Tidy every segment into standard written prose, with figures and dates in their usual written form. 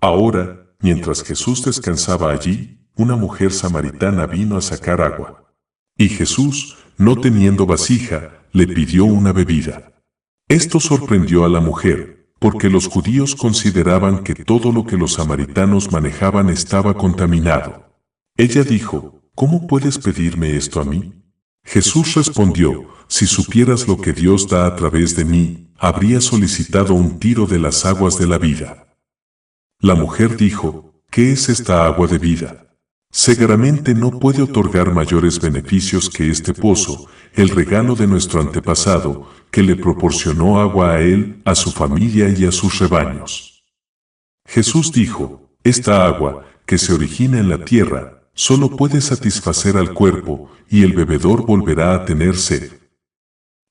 Ahora, mientras Jesús descansaba allí, una mujer samaritana vino a sacar agua. Y Jesús, no teniendo vasija, le pidió una bebida. Esto sorprendió a la mujer, porque los judíos consideraban que todo lo que los samaritanos manejaban estaba contaminado. Ella dijo, ¿cómo puedes pedirme esto a mí? Jesús respondió, si supieras lo que Dios da a través de mí, habría solicitado un tiro de las aguas de la vida. La mujer dijo, ¿qué es esta agua de vida? Seguramente no puede otorgar mayores beneficios que este pozo, el regalo de nuestro antepasado, que le proporcionó agua a él, a su familia y a sus rebaños. Jesús dijo, esta agua, que se origina en la tierra, solo puede satisfacer al cuerpo, y el bebedor volverá a tener sed.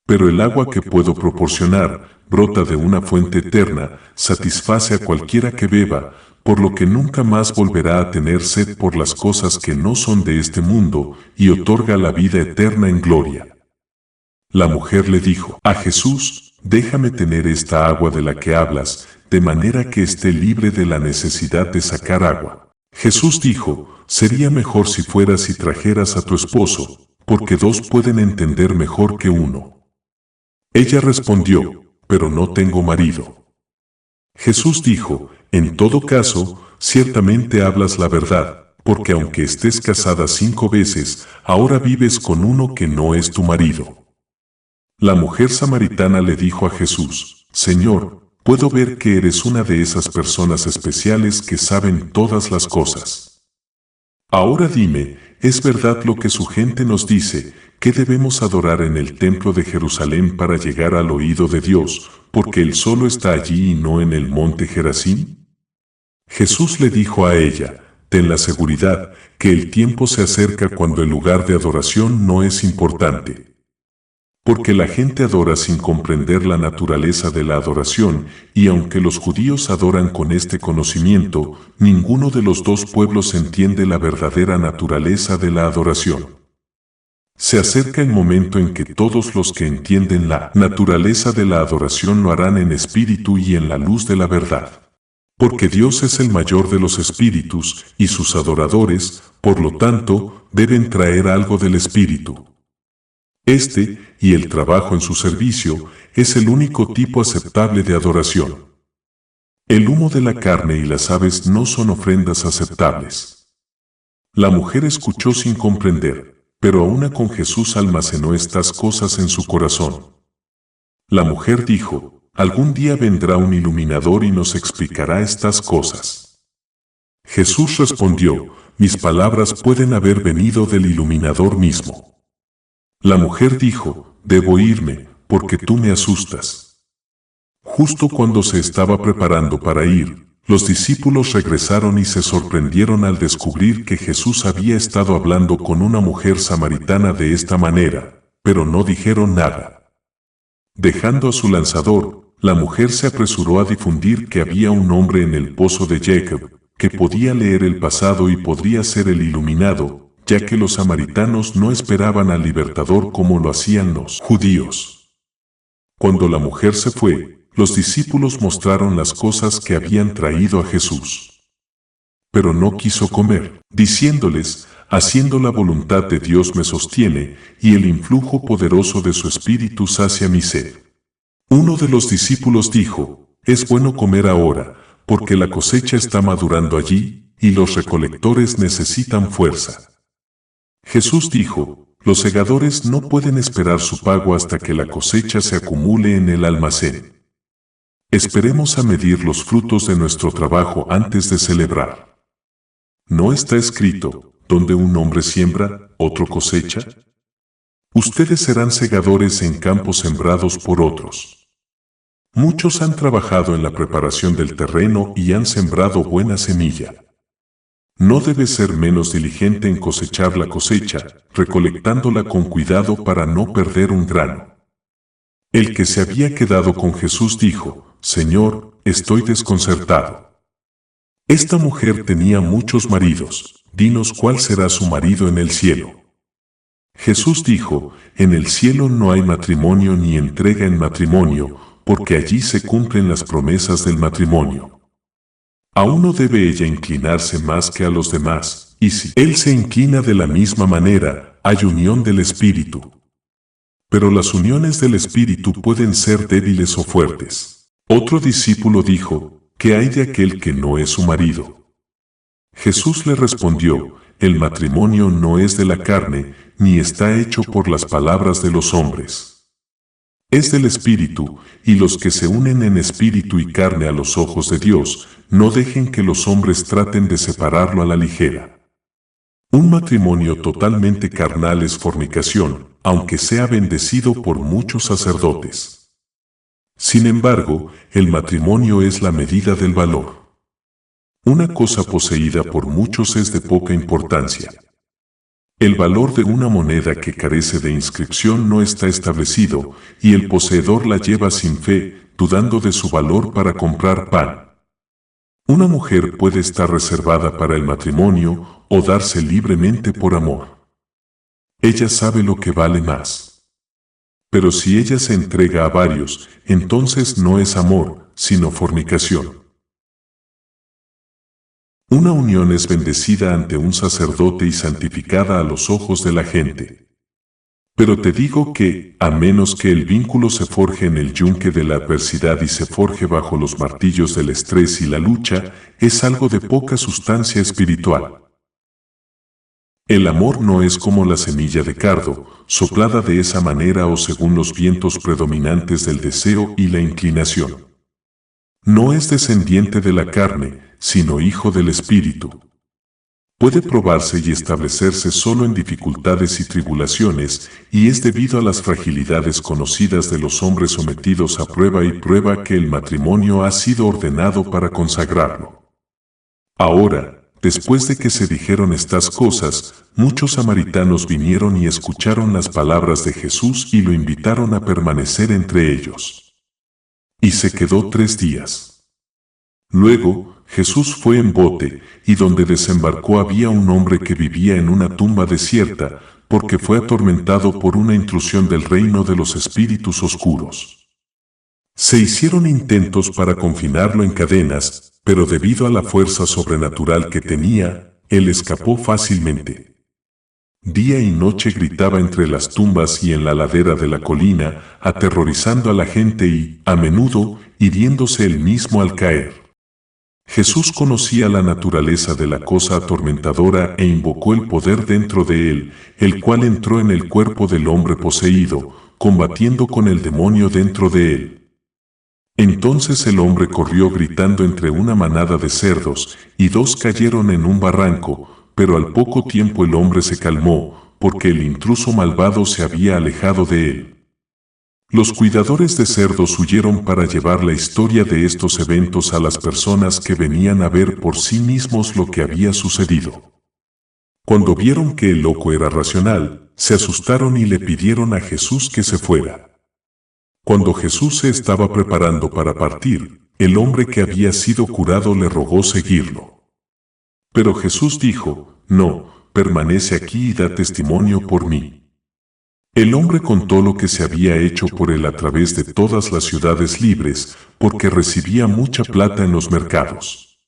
Pero el agua que puedo proporcionar, brota de una fuente eterna, satisface a cualquiera que beba, por lo que nunca más volverá a tener sed por las cosas que no son de este mundo, y otorga la vida eterna en gloria. La mujer le dijo a Jesús, déjame tener esta agua de la que hablas, de manera que esté libre de la necesidad de sacar agua. Jesús dijo, sería mejor si fueras y trajeras a tu esposo, porque dos pueden entender mejor que uno. Ella respondió, pero no tengo marido. Jesús dijo, en todo caso, ciertamente hablas la verdad, porque aunque estés casada 5 veces, ahora vives con uno que no es tu marido. La mujer samaritana le dijo a Jesús, Señor, puedo ver que eres una de esas personas especiales que saben todas las cosas. Ahora dime, ¿es verdad lo que su gente nos dice, que debemos adorar en el templo de Jerusalén para llegar al oído de Dios, porque Él solo está allí y no en el monte Gerazim? Jesús le dijo a ella, ten la seguridad que el tiempo se acerca cuando el lugar de adoración no es importante. Porque la gente adora sin comprender la naturaleza de la adoración, y aunque los judíos adoran con este conocimiento, ninguno de los dos pueblos entiende la verdadera naturaleza de la adoración. Se acerca el momento en que todos los que entienden la naturaleza de la adoración lo harán en espíritu y en la luz de la verdad. Porque Dios es el mayor de los espíritus, y sus adoradores, por lo tanto, deben traer algo del espíritu. Este, y el trabajo en su servicio, es el único tipo aceptable de adoración. El humo de la carne y las aves no son ofrendas aceptables. La mujer escuchó sin comprender, pero aún con Jesús almacenó estas cosas en su corazón. La mujer dijo, algún día vendrá un iluminador y nos explicará estas cosas. Jesús respondió, mis palabras pueden haber venido del iluminador mismo. La mujer dijo, debo irme, porque tú me asustas. Justo cuando se estaba preparando para ir, los discípulos regresaron y se sorprendieron al descubrir que Jesús había estado hablando con una mujer samaritana de esta manera, pero no dijeron nada. Dejando a su lanzador, la mujer se apresuró a difundir que había un hombre en el pozo de Jacob, que podía leer el pasado y podría ser el iluminado, ya que los samaritanos no esperaban al libertador como lo hacían los judíos. Cuando la mujer se fue, los discípulos mostraron las cosas que habían traído a Jesús. Pero no quiso comer, diciéndoles, haciendo la voluntad de Dios me sostiene, y el influjo poderoso de su espíritu sacia mi sed. Uno de los discípulos dijo, es bueno comer ahora, porque la cosecha está madurando allí, y los recolectores necesitan fuerza. Jesús dijo, los segadores no pueden esperar su pago hasta que la cosecha se acumule en el almacén. Esperemos a medir los frutos de nuestro trabajo antes de celebrar. ¿No está escrito, donde un hombre siembra, otro cosecha? Ustedes serán segadores en campos sembrados por otros. Muchos han trabajado en la preparación del terreno y han sembrado buena semilla. No debe ser menos diligente en cosechar la cosecha, recolectándola con cuidado para no perder un grano. El que se había quedado con Jesús dijo, Señor, estoy desconcertado. Esta mujer tenía muchos maridos, dinos cuál será su marido en el cielo. Jesús dijo, en el cielo no hay matrimonio ni entrega en matrimonio, porque allí se cumplen las promesas del matrimonio. A uno debe ella inclinarse más que a los demás, y si él se inclina de la misma manera, hay unión del espíritu. Pero las uniones del espíritu pueden ser débiles o fuertes. Otro discípulo dijo, ¿qué hay de aquel que no es su marido? Jesús le respondió, el matrimonio no es de la carne, ni está hecho por las palabras de los hombres. Es del Espíritu, y los que se unen en espíritu y carne a los ojos de Dios, no dejen que los hombres traten de separarlo a la ligera. Un matrimonio totalmente carnal es fornicación, aunque sea bendecido por muchos sacerdotes. Sin embargo, el matrimonio es la medida del valor. Una cosa poseída por muchos es de poca importancia. El valor de una moneda que carece de inscripción no está establecido, y el poseedor la lleva sin fe, dudando de su valor para comprar pan. Una mujer puede estar reservada para el matrimonio o darse libremente por amor. Ella sabe lo que vale más. Pero si ella se entrega a varios, entonces no es amor, sino fornicación. Una unión es bendecida ante un sacerdote y santificada a los ojos de la gente. Pero te digo que, a menos que el vínculo se forje en el yunque de la adversidad y se forje bajo los martillos del estrés y la lucha, es algo de poca sustancia espiritual. El amor no es como la semilla de cardo, soplada de esa manera o según los vientos predominantes del deseo y la inclinación. No es descendiente de la carne, sino hijo del Espíritu. Puede probarse y establecerse solo en dificultades y tribulaciones, y es debido a las fragilidades conocidas de los hombres sometidos a prueba y prueba que el matrimonio ha sido ordenado para consagrarlo. Ahora, después de que se dijeron estas cosas, muchos samaritanos vinieron y escucharon las palabras de Jesús y lo invitaron a permanecer entre ellos. Y se quedó 3 días. Luego, Jesús fue en bote, y donde desembarcó había un hombre que vivía en una tumba desierta, porque fue atormentado por una intrusión del reino de los espíritus oscuros. Se hicieron intentos para confinarlo en cadenas, pero debido a la fuerza sobrenatural que tenía, él escapó fácilmente. Día y noche gritaba entre las tumbas y en la ladera de la colina, aterrorizando a la gente y, a menudo, hiriéndose él mismo al caer. Jesús conocía la naturaleza de la cosa atormentadora e invocó el poder dentro de él, el cual entró en el cuerpo del hombre poseído, combatiendo con el demonio dentro de él. Entonces el hombre corrió gritando entre una manada de cerdos, y 2 cayeron en un barranco, pero al poco tiempo el hombre se calmó, porque el intruso malvado se había alejado de él. Los cuidadores de cerdos huyeron para llevar la historia de estos eventos a las personas que venían a ver por sí mismos lo que había sucedido. Cuando vieron que el loco era racional, se asustaron y le pidieron a Jesús que se fuera. Cuando Jesús se estaba preparando para partir, el hombre que había sido curado le rogó seguirlo. Pero Jesús dijo, no, permanece aquí y da testimonio por mí. El hombre contó lo que se había hecho por él a través de todas las ciudades libres, porque recibía mucha plata en los mercados.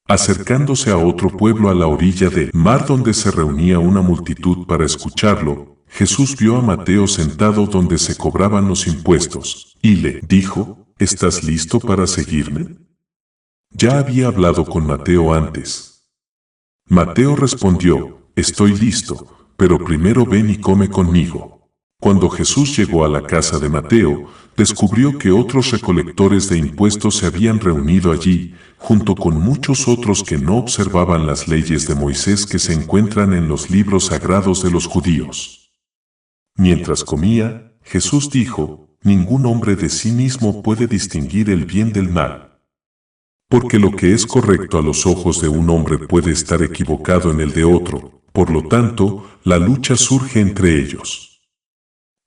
Acercándose a otro pueblo a la orilla del mar donde se reunía una multitud para escucharlo, Jesús vio a Mateo sentado donde se cobraban los impuestos, y le dijo, ¿estás listo para seguirme? Ya había hablado con Mateo antes. Mateo respondió, estoy listo, pero primero ven y come conmigo. Cuando Jesús llegó a la casa de Mateo, descubrió que otros recolectores de impuestos se habían reunido allí, junto con muchos otros que no observaban las leyes de Moisés que se encuentran en los libros sagrados de los judíos. Mientras comía, Jesús dijo, ningún hombre de sí mismo puede distinguir el bien del mal. Porque lo que es correcto a los ojos de un hombre puede estar equivocado en el de otro. Por lo tanto, la lucha surge entre ellos.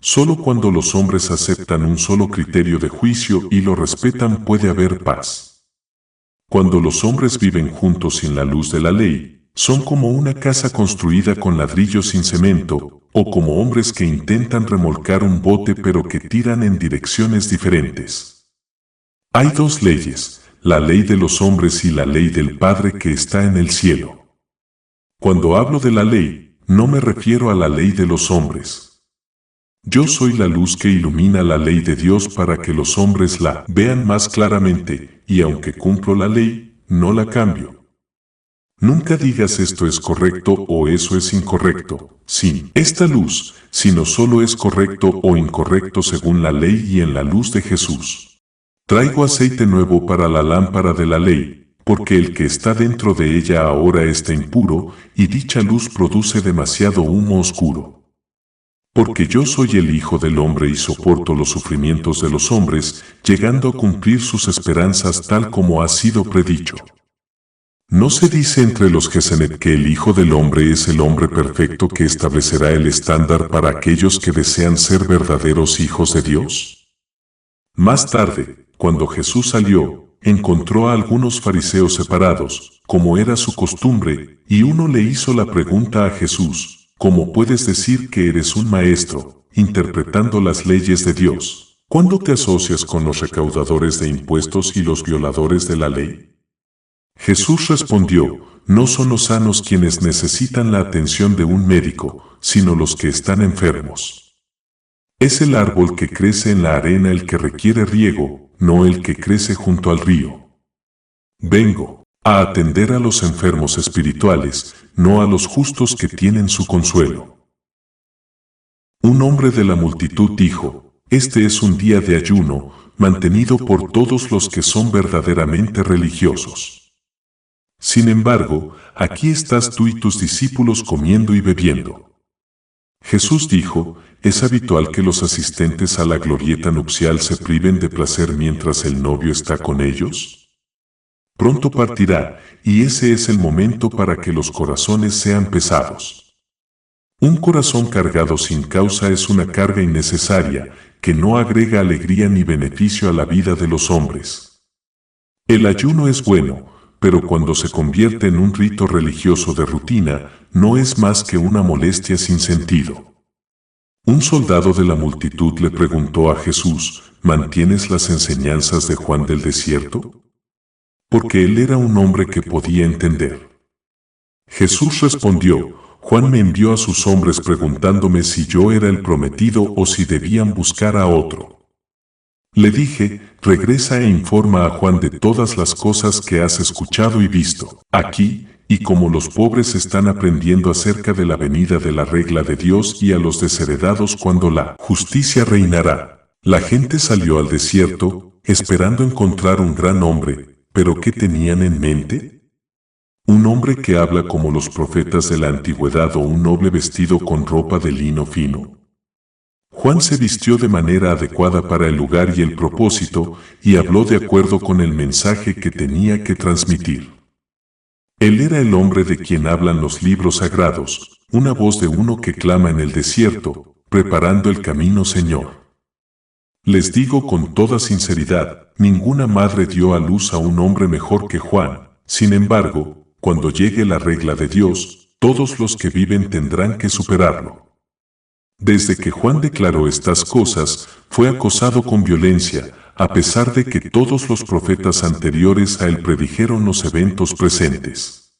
Solo cuando los hombres aceptan un solo criterio de juicio y lo respetan puede haber paz. Cuando los hombres viven juntos sin la luz de la ley, son como una casa construida con ladrillos sin cemento, o como hombres que intentan remolcar un bote pero que tiran en direcciones diferentes. Hay 2 leyes, la ley de los hombres y la ley del Padre que está en el cielo. Cuando hablo de la ley, no me refiero a la ley de los hombres. Yo soy la luz que ilumina la ley de Dios para que los hombres la vean más claramente, y aunque cumplo la ley, no la cambio. Nunca digas esto es correcto o eso es incorrecto, sin esta luz, sino solo es correcto o incorrecto según la ley y en la luz de Jesús. Traigo aceite nuevo para la lámpara de la ley, porque el que está dentro de ella ahora está impuro, y dicha luz produce demasiado humo oscuro. Porque yo soy el Hijo del Hombre y soporto los sufrimientos de los hombres, llegando a cumplir sus esperanzas tal como ha sido predicho. ¿No se dice entre los Gesenet que el Hijo del Hombre es el hombre perfecto que establecerá el estándar para aquellos que desean ser verdaderos hijos de Dios? Más tarde, cuando Jesús salió, encontró a algunos fariseos separados, como era su costumbre, y uno le hizo la pregunta a Jesús: ¿cómo puedes decir que eres un maestro, interpretando las leyes de Dios, cuando te asocias con los recaudadores de impuestos y los violadores de la ley? Jesús respondió: no son los sanos quienes necesitan la atención de un médico, sino los que están enfermos. Es el árbol que crece en la arena el que requiere riego, no el que crece junto al río. Vengo a atender a los enfermos espirituales, no a los justos que tienen su consuelo. Un hombre de la multitud dijo: este es un día de ayuno, mantenido por todos los que son verdaderamente religiosos. Sin embargo, aquí estás tú y tus discípulos comiendo y bebiendo. Jesús dijo: ¿es habitual que los asistentes a la glorieta nupcial se priven de placer mientras el novio está con ellos? Pronto partirá, y ese es el momento para que los corazones sean pesados. Un corazón cargado sin causa es una carga innecesaria, que no agrega alegría ni beneficio a la vida de los hombres. El ayuno es bueno, pero cuando se convierte en un rito religioso de rutina, no es más que una molestia sin sentido. Un soldado de la multitud le preguntó a Jesús: ¿mantienes las enseñanzas de Juan del desierto? Porque él era un hombre que podía entender. Jesús respondió: Juan me envió a sus hombres preguntándome si yo era el prometido o si debían buscar a otro. Le dije: regresa e informa a Juan de todas las cosas que has escuchado y visto aquí, y como los pobres están aprendiendo acerca de la venida de la regla de Dios y a los desheredados cuando la justicia reinará. La gente salió al desierto, esperando encontrar un gran hombre, pero ¿qué tenían en mente? ¿Un hombre que habla como los profetas de la antigüedad o un noble vestido con ropa de lino fino? Juan se vistió de manera adecuada para el lugar y el propósito, y habló de acuerdo con el mensaje que tenía que transmitir. Él era el hombre de quien hablan los libros sagrados, una voz de uno que clama en el desierto, preparando el camino, Señor. Les digo con toda sinceridad, ninguna madre dio a luz a un hombre mejor que Juan. Sin embargo, cuando llegue la regla de Dios, todos los que viven tendrán que superarlo. Desde que Juan declaró estas cosas, fue acosado con violencia, a pesar de que todos los profetas anteriores a él predijeron los eventos presentes.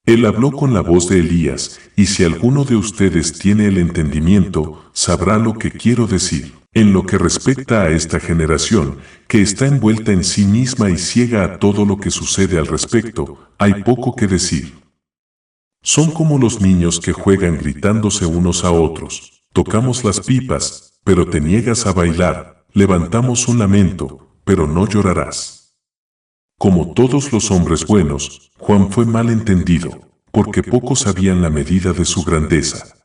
Él habló con la voz de Elías, y si alguno de ustedes tiene el entendimiento, sabrá lo que quiero decir. En lo que respecta a esta generación, que está envuelta en sí misma y ciega a todo lo que sucede al respecto, hay poco que decir. Son como los niños que juegan gritándose unos a otros. Tocamos las pipas, pero te niegas a bailar. Levantamos un lamento, pero no llorarás. Como todos los hombres buenos, Juan fue mal entendido, porque pocos sabían la medida de su grandeza.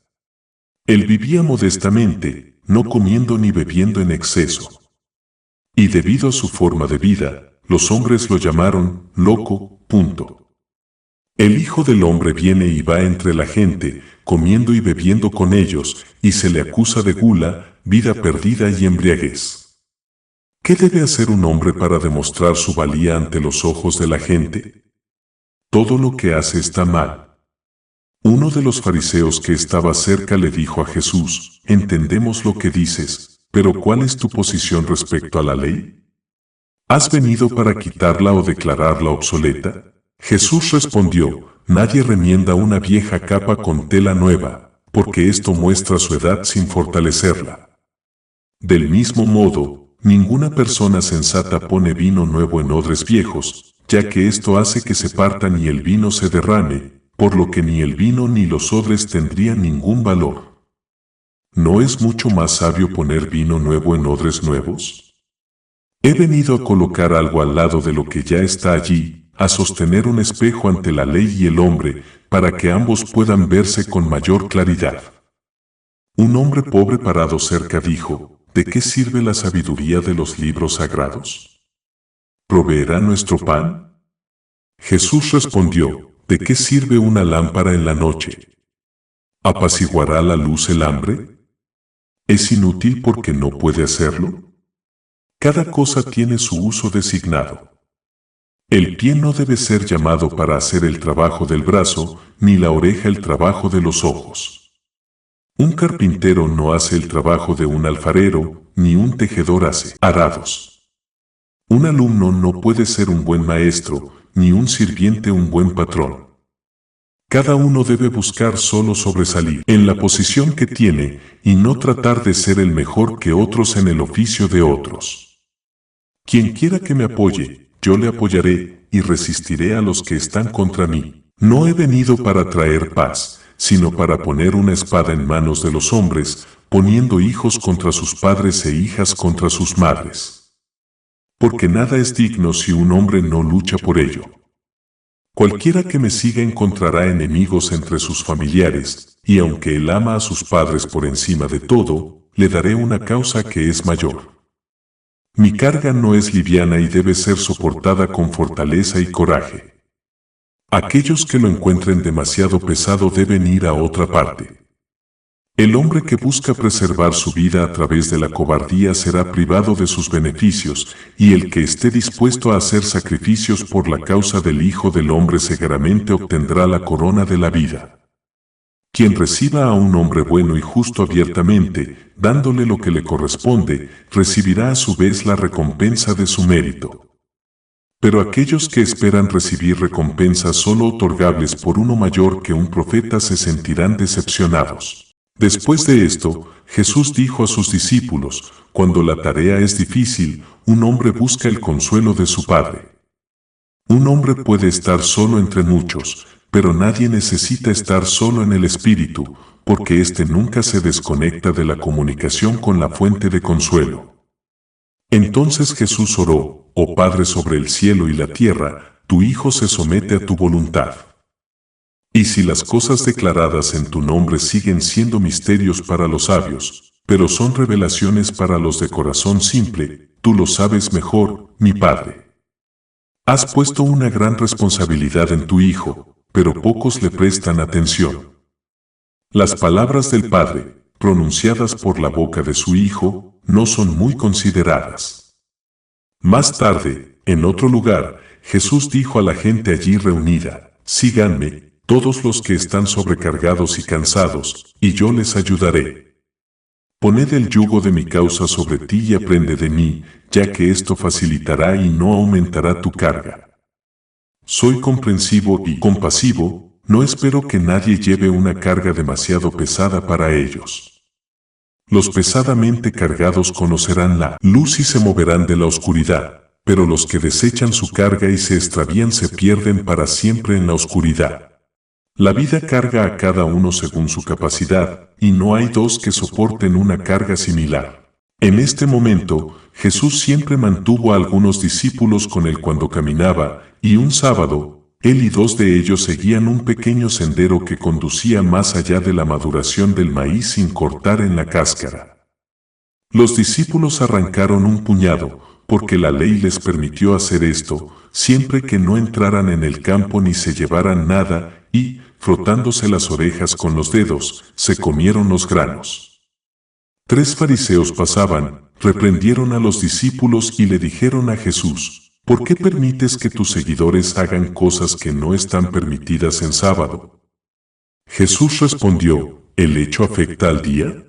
Él vivía modestamente, no comiendo ni bebiendo en exceso. Y debido a su forma de vida, los hombres lo llamaron loco. El Hijo del Hombre viene y va entre la gente, comiendo y bebiendo con ellos, y se le acusa de gula, vida perdida y embriaguez. ¿Qué debe hacer un hombre para demostrar su valía ante los ojos de la gente? Todo lo que hace está mal. Uno de los fariseos que estaba cerca le dijo a Jesús: entendemos lo que dices, pero ¿cuál es tu posición respecto a la ley? ¿Has venido para quitarla o declararla obsoleta? Jesús respondió, nadie remienda una vieja capa con tela nueva, porque esto muestra su edad sin fortalecerla. Del mismo modo, ninguna persona sensata pone vino nuevo en odres viejos, ya que esto hace que se partan y el vino se derrame, por lo que ni el vino ni los odres tendrían ningún valor. ¿No es mucho más sabio poner vino nuevo en odres nuevos? He venido a colocar algo al lado de lo que ya está allí, a sostener un espejo ante la ley y el hombre, para que ambos puedan verse con mayor claridad. Un hombre pobre parado cerca dijo, ¿de qué sirve la sabiduría de los libros sagrados? ¿Proveerá nuestro pan? Jesús respondió, ¿de qué sirve una lámpara en la noche? ¿Apaciguará la luz el hambre? ¿Es inútil porque no puede hacerlo? Cada cosa tiene su uso designado. El pie no debe ser llamado para hacer el trabajo del brazo, ni la oreja el trabajo de los ojos. Un carpintero no hace el trabajo de un alfarero, ni un tejedor hace arados. Un alumno no puede ser un buen maestro, ni un sirviente un buen patrón. Cada uno debe buscar solo sobresalir en la posición que tiene y no tratar de ser el mejor que otros en el oficio de otros. Quien quiera que me apoye, yo le apoyaré y resistiré a los que están contra mí. No he venido para traer paz, sino para poner una espada en manos de los hombres, poniendo hijos contra sus padres e hijas contra sus madres. Porque nada es digno si un hombre no lucha por ello. Cualquiera que me siga encontrará enemigos entre sus familiares, y aunque él ama a sus padres por encima de todo, le daré una causa que es mayor. Mi carga no es liviana y debe ser soportada con fortaleza y coraje. Aquellos que lo encuentren demasiado pesado deben ir a otra parte. El hombre que busca preservar su vida a través de la cobardía será privado de sus beneficios, y el que esté dispuesto a hacer sacrificios por la causa del Hijo del Hombre seguramente obtendrá la corona de la vida. Quien reciba a un hombre bueno y justo abiertamente, dándole lo que le corresponde, recibirá a su vez la recompensa de su mérito. Pero aquellos que esperan recibir recompensas solo otorgables por uno mayor que un profeta se sentirán decepcionados. Después de esto, Jesús dijo a sus discípulos, cuando la tarea es difícil, un hombre busca el consuelo de su Padre. Un hombre puede estar solo entre muchos, pero nadie necesita estar solo en el espíritu, porque éste nunca se desconecta de la comunicación con la fuente de consuelo. Entonces Jesús oró, oh Padre sobre el cielo y la tierra, tu Hijo se somete a tu voluntad. Y si las cosas declaradas en tu nombre siguen siendo misterios para los sabios, pero son revelaciones para los de corazón simple, tú lo sabes mejor, mi Padre. Has puesto una gran responsabilidad en tu Hijo, pero pocos le prestan atención. Las palabras del Padre, pronunciadas por la boca de su Hijo, no son muy consideradas. Más tarde, en otro lugar, Jesús dijo a la gente allí reunida, síganme, todos los que están sobrecargados y cansados, y yo les ayudaré. Poned el yugo de mi causa sobre ti y aprende de mí, ya que esto facilitará y no aumentará tu carga. Soy comprensivo y compasivo, no espero que nadie lleve una carga demasiado pesada para ellos. Los pesadamente cargados conocerán la luz y se moverán de la oscuridad, pero los que desechan su carga y se extravían se pierden para siempre en la oscuridad. La vida carga a cada uno según su capacidad, y no hay dos que soporten una carga similar. En este momento, Jesús siempre mantuvo a algunos discípulos con él cuando caminaba, y un sábado, él y dos de ellos seguían un pequeño sendero que conducía más allá de la maduración del maíz sin cortar en la cáscara. Los discípulos arrancaron un puñado, porque la ley les permitió hacer esto, siempre que no entraran en el campo ni se llevaran nada, y, frotándose las orejas con los dedos, se comieron los granos. 3 fariseos pasaban, reprendieron a los discípulos y le dijeron a Jesús, ¿por qué permites que tus seguidores hagan cosas que no están permitidas en sábado? Jesús respondió, ¿el hecho afecta al día?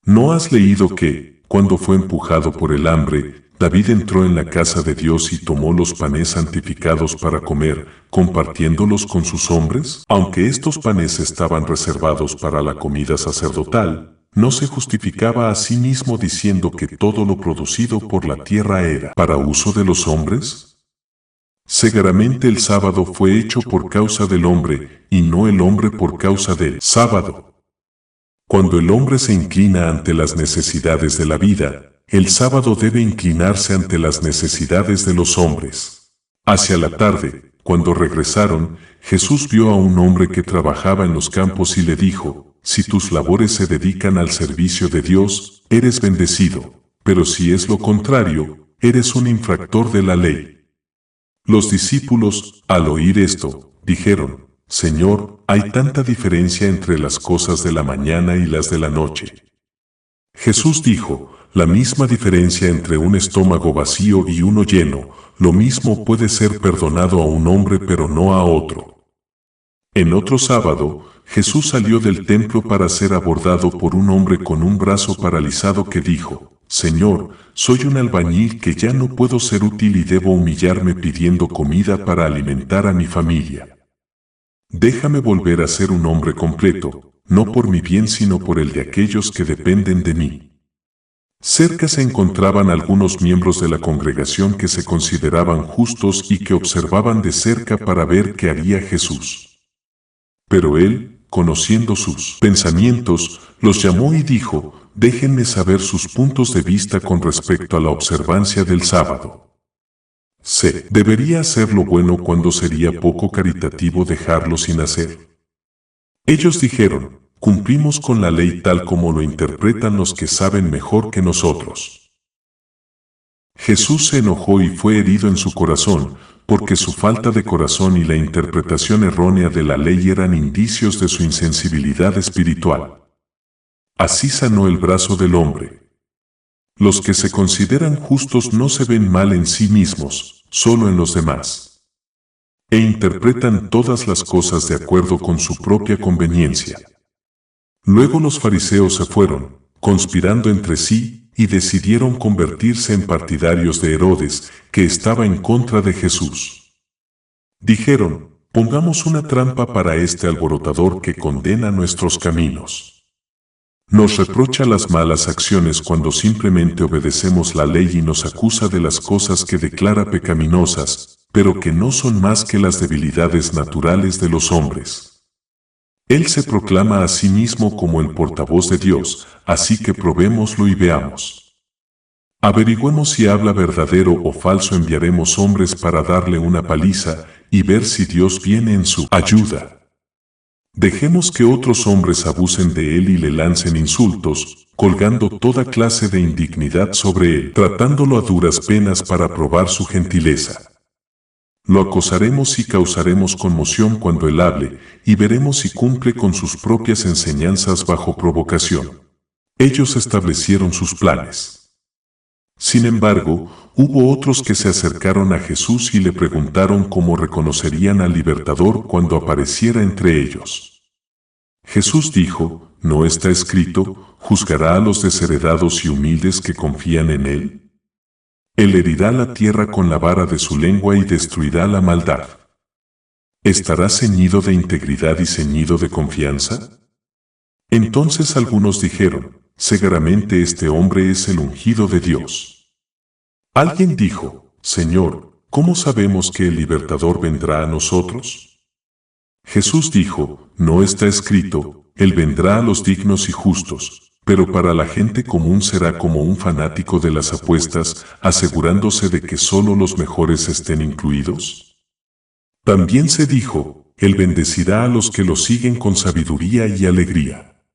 ¿No has leído que, cuando fue empujado por el hambre, David entró en la casa de Dios y tomó los panes santificados para comer, compartiéndolos con sus hombres. Aunque estos panes estaban reservados para la comida sacerdotal, no se justificaba a sí mismo diciendo que todo lo producido por la tierra era para uso de los hombres. Seguramente el sábado fue hecho por causa del hombre, y no el hombre por causa del sábado. Cuando el hombre se inclina ante las necesidades de la vida, el sábado debe inclinarse ante las necesidades de los hombres. Hacia la tarde, cuando regresaron, Jesús vio a un hombre que trabajaba en los campos y le dijo: si tus labores se dedican al servicio de Dios, eres bendecido, pero si es lo contrario, eres un infractor de la ley. Los discípulos, al oír esto, dijeron: Señor, hay tanta diferencia entre las cosas de la mañana y las de la noche. Jesús dijo: la misma diferencia entre un estómago vacío y uno lleno, lo mismo puede ser perdonado a un hombre pero no a otro. En otro sábado, Jesús salió del templo para ser abordado por un hombre con un brazo paralizado que dijo: Señor, soy un albañil que ya no puedo ser útil y debo humillarme pidiendo comida para alimentar a mi familia. Déjame volver a ser un hombre completo, no por mi bien sino por el de aquellos que dependen de mí. Cerca se encontraban algunos miembros de la congregación que se consideraban justos y que observaban de cerca para ver qué haría Jesús. Pero él, conociendo sus pensamientos, los llamó y dijo: déjenme saber sus puntos de vista con respecto a la observancia del sábado. ¿Se debería hacer lo bueno cuando sería poco caritativo dejarlo sin hacer? Ellos dijeron: cumplimos con la ley tal como lo interpretan los que saben mejor que nosotros. Jesús se enojó y fue herido en su corazón, porque su falta de corazón y la interpretación errónea de la ley eran indicios de su insensibilidad espiritual. Así sanó el brazo del hombre. Los que se consideran justos no se ven mal en sí mismos, solo en los demás. E interpretan todas las cosas de acuerdo con su propia conveniencia. Luego los fariseos se fueron, conspirando entre sí, y decidieron convertirse en partidarios de Herodes, que estaba en contra de Jesús. Dijeron: pongamos una trampa para este alborotador que condena nuestros caminos. Nos reprocha las malas acciones cuando simplemente obedecemos la ley y nos acusa de las cosas que declara pecaminosas, pero que no son más que las debilidades naturales de los hombres. Él se proclama a sí mismo como el portavoz de Dios, así que probémoslo y veamos. Averigüemos si habla verdadero o falso. Enviaremos hombres para darle una paliza y ver si Dios viene en su ayuda. Dejemos que otros hombres abusen de él y le lancen insultos, colgando toda clase de indignidad sobre él, tratándolo a duras penas para probar su gentileza. Lo acosaremos y causaremos conmoción cuando él hable, y veremos si cumple con sus propias enseñanzas bajo provocación. Ellos establecieron sus planes. Sin embargo, hubo otros que se acercaron a Jesús y le preguntaron cómo reconocerían al libertador cuando apareciera entre ellos. Jesús dijo: ¿no está escrito, juzgará a los desheredados y humildes que confían en él? Él herirá la tierra con la vara de su lengua y destruirá la maldad. ¿Estará ceñido de integridad y ceñido de confianza? Entonces algunos dijeron: seguramente este hombre es el ungido de Dios. Alguien dijo: Señor, ¿cómo sabemos que el libertador vendrá a nosotros? Jesús dijo: no está escrito, Él vendrá a los dignos y justos. Pero para la gente común será como un fanático de las apuestas, asegurándose de que solo los mejores estén incluidos. También se dijo: Él bendecirá a los que lo siguen con sabiduría y alegría.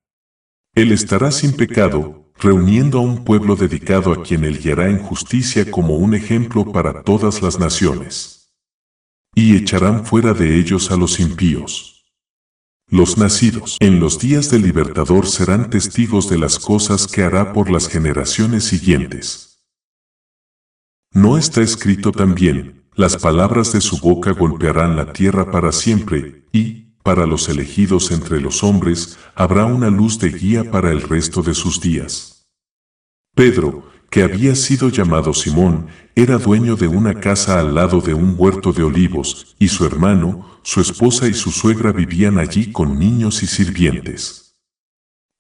Él estará sin pecado, reuniendo a un pueblo dedicado a quien Él guiará en justicia como un ejemplo para todas las naciones. Y echarán fuera de ellos a los impíos. Los nacidos en los días del libertador serán testigos de las cosas que hará por las generaciones siguientes. ¿No está escrito también: las palabras de su boca golpearán la tierra para siempre, y, para los elegidos entre los hombres, habrá una luz de guía para el resto de sus días? Pedro, que había sido llamado Simón, era dueño de una casa al lado de un huerto de olivos, y su hermano, su esposa y su suegra vivían allí con niños y sirvientes.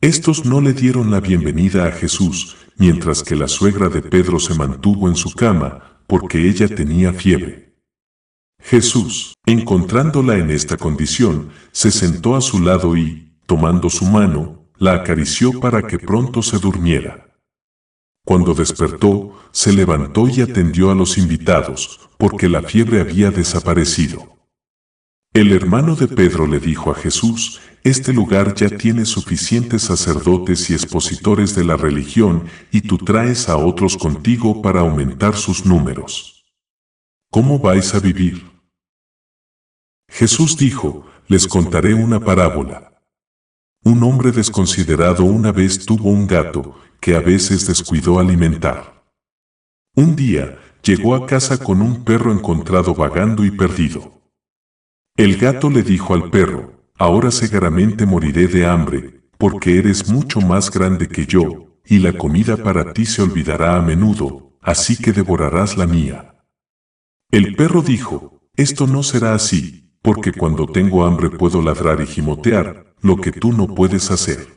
Estos no le dieron la bienvenida a Jesús, mientras que la suegra de Pedro se mantuvo en su cama, porque ella tenía fiebre. Jesús, encontrándola en esta condición, se sentó a su lado y, tomando su mano, la acarició para que pronto se durmiera. Cuando despertó, se levantó y atendió a los invitados, porque la fiebre había desaparecido. El hermano de Pedro le dijo a Jesús: «Este lugar ya tiene suficientes sacerdotes y expositores de la religión, y tú traes a otros contigo para aumentar sus números. ¿Cómo vais a vivir?». Jesús dijo: «Les contaré una parábola. Un hombre desconsiderado una vez tuvo un gato, que a veces descuidó alimentar. Un día, llegó a casa con un perro encontrado vagando y perdido. El gato le dijo al perro: «Ahora seguramente moriré de hambre, porque eres mucho más grande que yo, y la comida para ti se olvidará a menudo, así que devorarás la mía». El perro dijo: «Esto no será así, porque cuando tengo hambre puedo ladrar y gimotear, lo que tú no puedes hacer».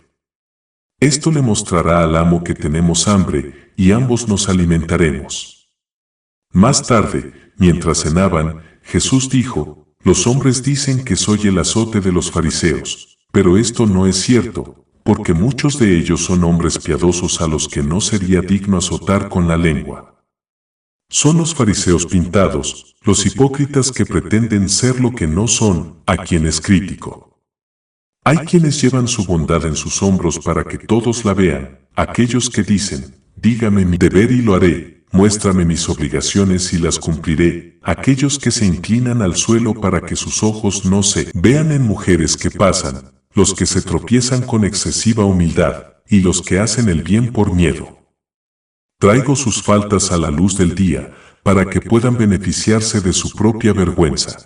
Esto le mostrará al amo que tenemos hambre, y ambos nos alimentaremos. Más tarde, mientras cenaban, Jesús dijo: «Los hombres dicen que soy el azote de los fariseos, pero esto no es cierto, porque muchos de ellos son hombres piadosos a los que no sería digno azotar con la lengua. Son los fariseos pintados, los hipócritas que pretenden ser lo que no son, a quienes critico. Hay quienes llevan su bondad en sus hombros para que todos la vean, aquellos que dicen: «Dígame mi deber y lo haré, muéstrame mis obligaciones y las cumpliré», aquellos que se inclinan al suelo para que sus ojos no se vean en mujeres que pasan, los que se tropiezan con excesiva humildad, y los que hacen el bien por miedo. Traigo sus faltas a la luz del día, para que puedan beneficiarse de su propia vergüenza».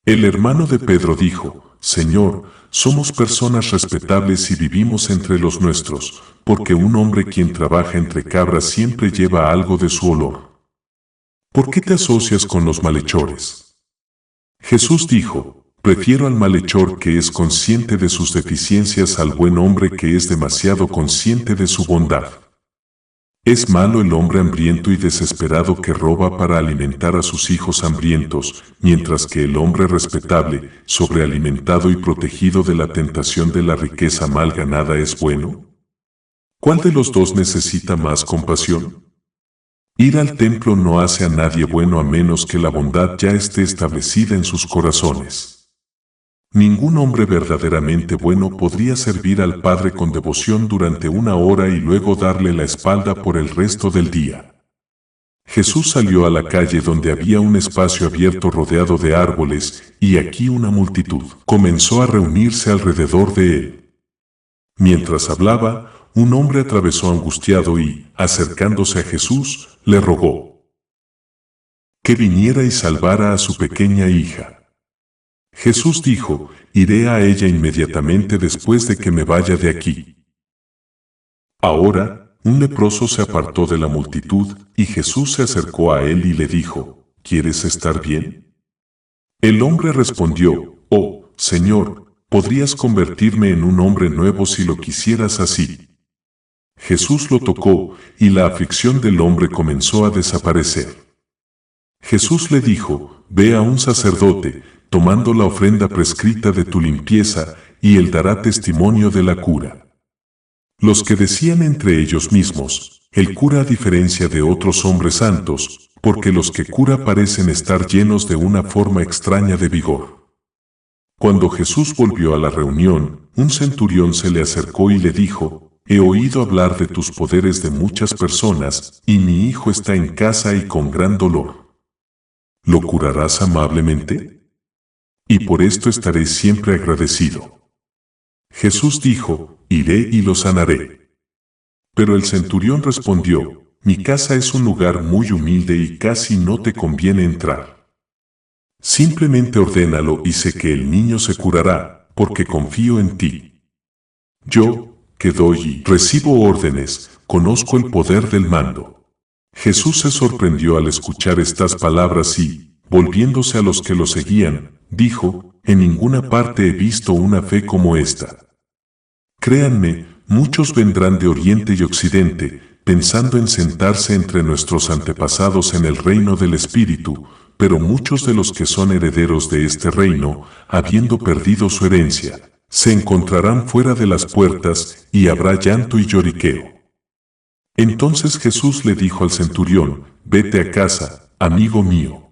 El hermano de Pedro dijo: «Señor, somos personas respetables y vivimos entre los nuestros, porque un hombre quien trabaja entre cabras siempre lleva algo de su olor. ¿Por qué te asocias con los malhechores?». Jesús dijo: «Prefiero al malhechor que es consciente de sus deficiencias al buen hombre que es demasiado consciente de su bondad. Es malo el hombre hambriento y desesperado que roba para alimentar a sus hijos hambrientos, mientras que el hombre respetable, sobrealimentado y protegido de la tentación de la riqueza mal ganada es bueno. ¿Cuál de los dos necesita más compasión? Ir al templo no hace a nadie bueno a menos que la bondad ya esté establecida en sus corazones. Ningún hombre verdaderamente bueno podría servir al Padre con devoción durante 1 hora y luego darle la espalda por el resto del día». Jesús salió a la calle donde había un espacio abierto rodeado de árboles, y aquí una multitud comenzó a reunirse alrededor de él. Mientras hablaba, un hombre atravesó angustiado y, acercándose a Jesús, le rogó que viniera y salvara a su pequeña hija. Jesús dijo: «Iré a ella inmediatamente después de que me vaya de aquí». Ahora, un leproso se apartó de la multitud, y Jesús se acercó a él y le dijo: «¿Quieres estar bien?». El hombre respondió: «Oh, Señor, podrías convertirme en un hombre nuevo si lo quisieras así». Jesús lo tocó, y la aflicción del hombre comenzó a desaparecer. Jesús le dijo: «Ve a un sacerdote, tomando la ofrenda prescrita de tu limpieza, y él dará testimonio de la cura». Los que decían entre ellos mismos: «Él cura a diferencia de otros hombres santos, porque los que cura parecen estar llenos de una forma extraña de vigor». Cuando Jesús volvió a la reunión, un centurión se le acercó y le dijo: «He oído hablar de tus poderes de muchas personas, y mi hijo está en casa y con gran dolor. ¿Lo curarás amablemente? Y por esto estaré siempre agradecido». Jesús dijo: «Iré y lo sanaré». Pero el centurión respondió: «Mi casa es un lugar muy humilde y casi no te conviene entrar. Simplemente ordénalo y sé que el niño se curará, porque confío en ti. Yo, que doy y recibo órdenes, conozco el poder del mando. Jesús se sorprendió al escuchar estas palabras y, volviéndose a los que lo seguían, dijo, en ninguna parte he visto una fe como esta. Créanme, muchos vendrán de oriente y occidente, pensando en sentarse entre nuestros antepasados en el reino del Espíritu, pero muchos de los que son herederos de este reino, habiendo perdido su herencia, se encontrarán fuera de las puertas y habrá llanto y lloriqueo. Entonces Jesús le dijo al centurión, vete a casa, amigo mío.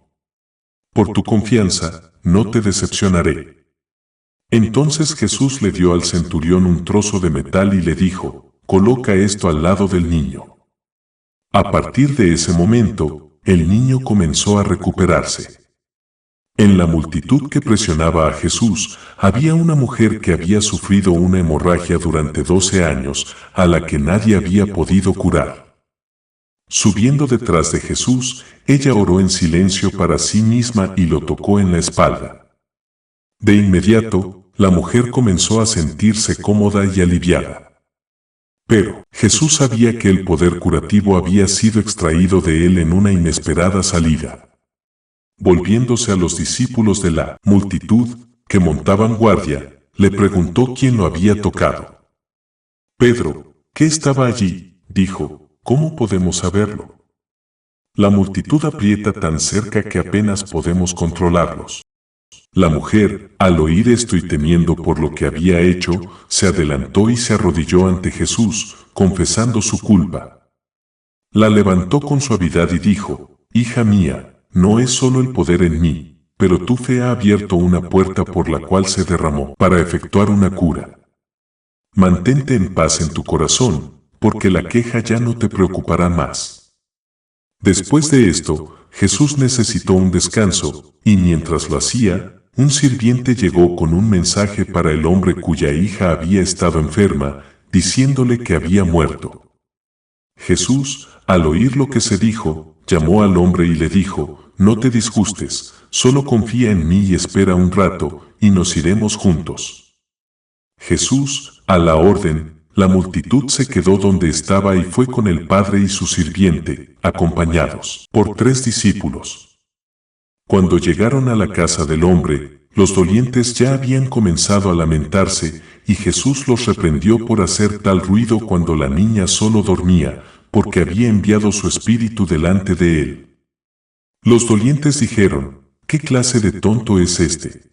Por tu confianza, no te decepcionaré. Entonces Jesús le dio al centurión un trozo de metal y le dijo, coloca esto al lado del niño. A partir de ese momento, el niño comenzó a recuperarse. En la multitud que presionaba a Jesús, había una mujer que había sufrido una hemorragia durante 12 años, a la que nadie había podido curar. Subiendo detrás de Jesús, ella oró en silencio para sí misma y lo tocó en la espalda. De inmediato, la mujer comenzó a sentirse cómoda y aliviada. Pero Jesús sabía que el poder curativo había sido extraído de él en una inesperada salida. Volviéndose a los discípulos de la multitud que montaban guardia, le preguntó quién lo había tocado. Pedro, que estaba allí, dijo, ¿cómo podemos saberlo? La multitud aprieta tan cerca que apenas podemos controlarlos. La mujer, al oír esto y temiendo por lo que había hecho, se adelantó y se arrodilló ante Jesús, confesando su culpa. La levantó con suavidad y dijo, hija mía, no es solo el poder en mí, pero tu fe ha abierto una puerta por la cual se derramó para efectuar una cura. Mantente en paz en tu corazón, porque la queja ya no te preocupará más. Después de esto, Jesús necesitó un descanso, y mientras lo hacía, un sirviente llegó con un mensaje para el hombre cuya hija había estado enferma, diciéndole que había muerto. Jesús, al oír lo que se dijo, llamó al hombre y le dijo, no te disgustes, solo confía en mí y espera un rato, y nos iremos juntos. Jesús, a la orden, la multitud se quedó donde estaba y fue con el padre y su sirviente, acompañados por 3 discípulos. Cuando llegaron a la casa del hombre, los dolientes ya habían comenzado a lamentarse, y Jesús los reprendió por hacer tal ruido cuando la niña solo dormía, porque había enviado su espíritu delante de él. Los dolientes dijeron, ¿qué clase de tonto es este?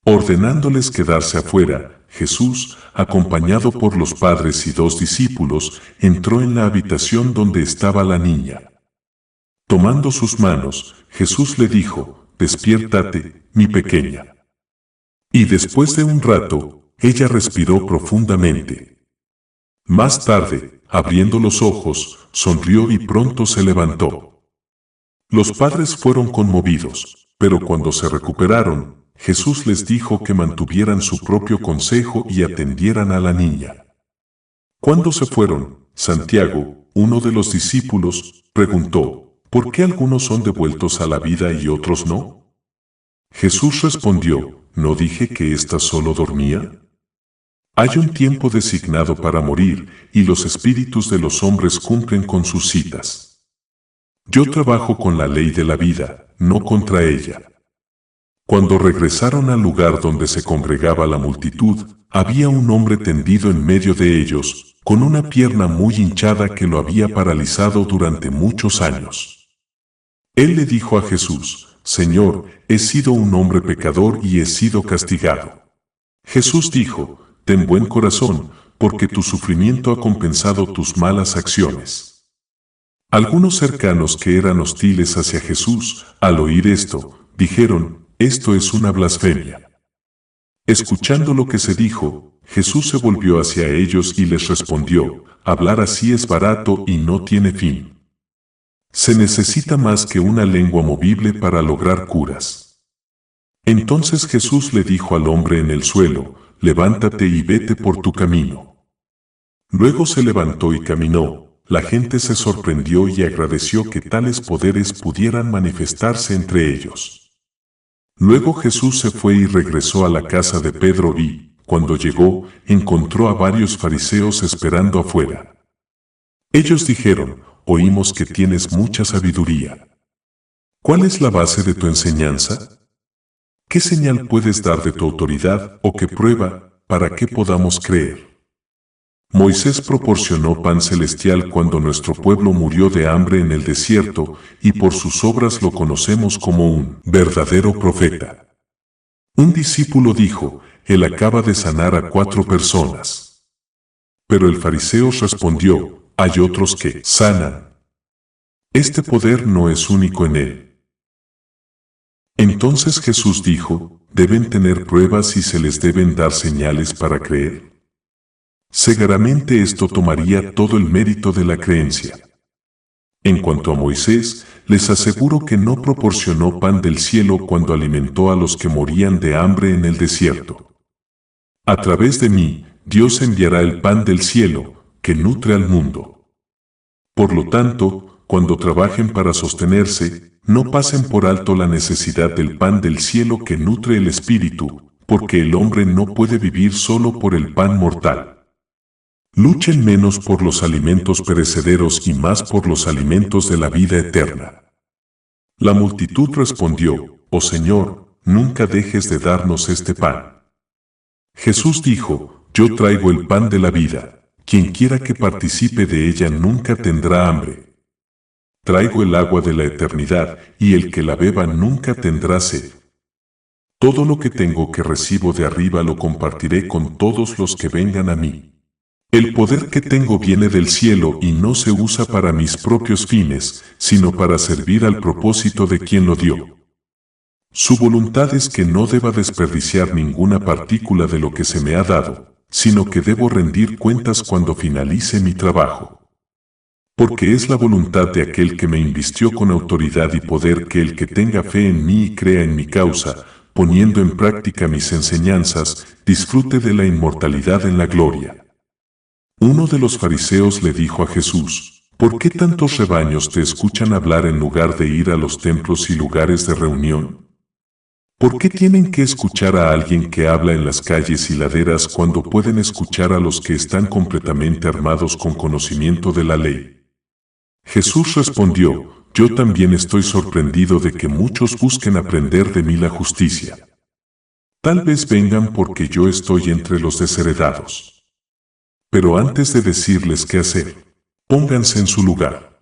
Ordenándoles quedarse afuera, Jesús, acompañado por los padres y 2 discípulos, entró en la habitación donde estaba la niña. Tomando sus manos, Jesús le dijo, despiértate, mi pequeña. Y después de un rato, ella respiró profundamente. Más tarde, abriendo los ojos, sonrió y pronto se levantó. Los padres fueron conmovidos, pero cuando se recuperaron, Jesús les dijo que mantuvieran su propio consejo y atendieran a la niña. Cuando se fueron, Santiago, uno de los discípulos, preguntó, ¿por qué algunos son devueltos a la vida y otros no? Jesús respondió, ¿no dije que ésta solo dormía? Hay un tiempo designado para morir, y los espíritus de los hombres cumplen con sus citas. Yo trabajo con la ley de la vida, no contra ella. Cuando regresaron al lugar donde se congregaba la multitud, había un hombre tendido en medio de ellos, con una pierna muy hinchada que lo había paralizado durante muchos años. Él le dijo a Jesús, Señor, he sido un hombre pecador y he sido castigado. Jesús dijo, ten buen corazón, porque tu sufrimiento ha compensado tus malas acciones. Algunos cercanos que eran hostiles hacia Jesús, al oír esto, dijeron, esto es una blasfemia. Escuchando lo que se dijo, Jesús se volvió hacia ellos y les respondió, hablar así es barato y no tiene fin. Se necesita más que una lengua movible para lograr curas. Entonces Jesús le dijo al hombre en el suelo, levántate y vete por tu camino. Luego se levantó y caminó. La gente se sorprendió y agradeció que tales poderes pudieran manifestarse entre ellos. Luego Jesús se fue y regresó a la casa de Pedro y, cuando llegó, encontró a varios fariseos esperando afuera. Ellos dijeron, oímos que tienes mucha sabiduría. ¿Cuál es la base de tu enseñanza? ¿Qué señal puedes dar de tu autoridad o qué prueba para que podamos creer? Moisés proporcionó pan celestial cuando nuestro pueblo murió de hambre en el desierto y por sus obras lo conocemos como un verdadero profeta. Un discípulo dijo, él acaba de sanar a 4 personas. Pero el fariseo respondió, hay otros que sanan. Este poder no es único en él. Entonces Jesús dijo, deben tener pruebas y se les deben dar señales para creer. Seguramente esto tomaría todo el mérito de la creencia. En cuanto a Moisés, les aseguro que no proporcionó pan del cielo cuando alimentó a los que morían de hambre en el desierto. A través de mí, Dios enviará el pan del cielo, que nutre al mundo. Por lo tanto, cuando trabajen para sostenerse, no pasen por alto la necesidad del pan del cielo que nutre el espíritu, porque el hombre no puede vivir solo por el pan mortal. Luchen menos por los alimentos perecederos y más por los alimentos de la vida eterna. La multitud respondió, oh Señor, nunca dejes de darnos este pan. Jesús dijo, yo traigo el pan de la vida, quien quiera que participe de ella nunca tendrá hambre. Traigo el agua de la eternidad, y el que la beba nunca tendrá sed. Todo lo que tengo que recibo de arriba lo compartiré con todos los que vengan a mí. El poder que tengo viene del cielo y no se usa para mis propios fines, sino para servir al propósito de quien lo dio. Su voluntad es que no deba desperdiciar ninguna partícula de lo que se me ha dado, sino que debo rendir cuentas cuando finalice mi trabajo. Porque es la voluntad de aquel que me invistió con autoridad y poder que el que tenga fe en mí y crea en mi causa, poniendo en práctica mis enseñanzas, disfrute de la inmortalidad en la gloria. Uno de los fariseos le dijo a Jesús, ¿por qué tantos rebaños te escuchan hablar en lugar de ir a los templos y lugares de reunión? ¿Por qué tienen que escuchar a alguien que habla en las calles y laderas cuando pueden escuchar a los que están completamente armados con conocimiento de la ley? Jesús respondió, yo también estoy sorprendido de que muchos busquen aprender de mí la justicia. Tal vez vengan porque yo estoy entre los desheredados. Pero antes de decirles qué hacer, pónganse en su lugar.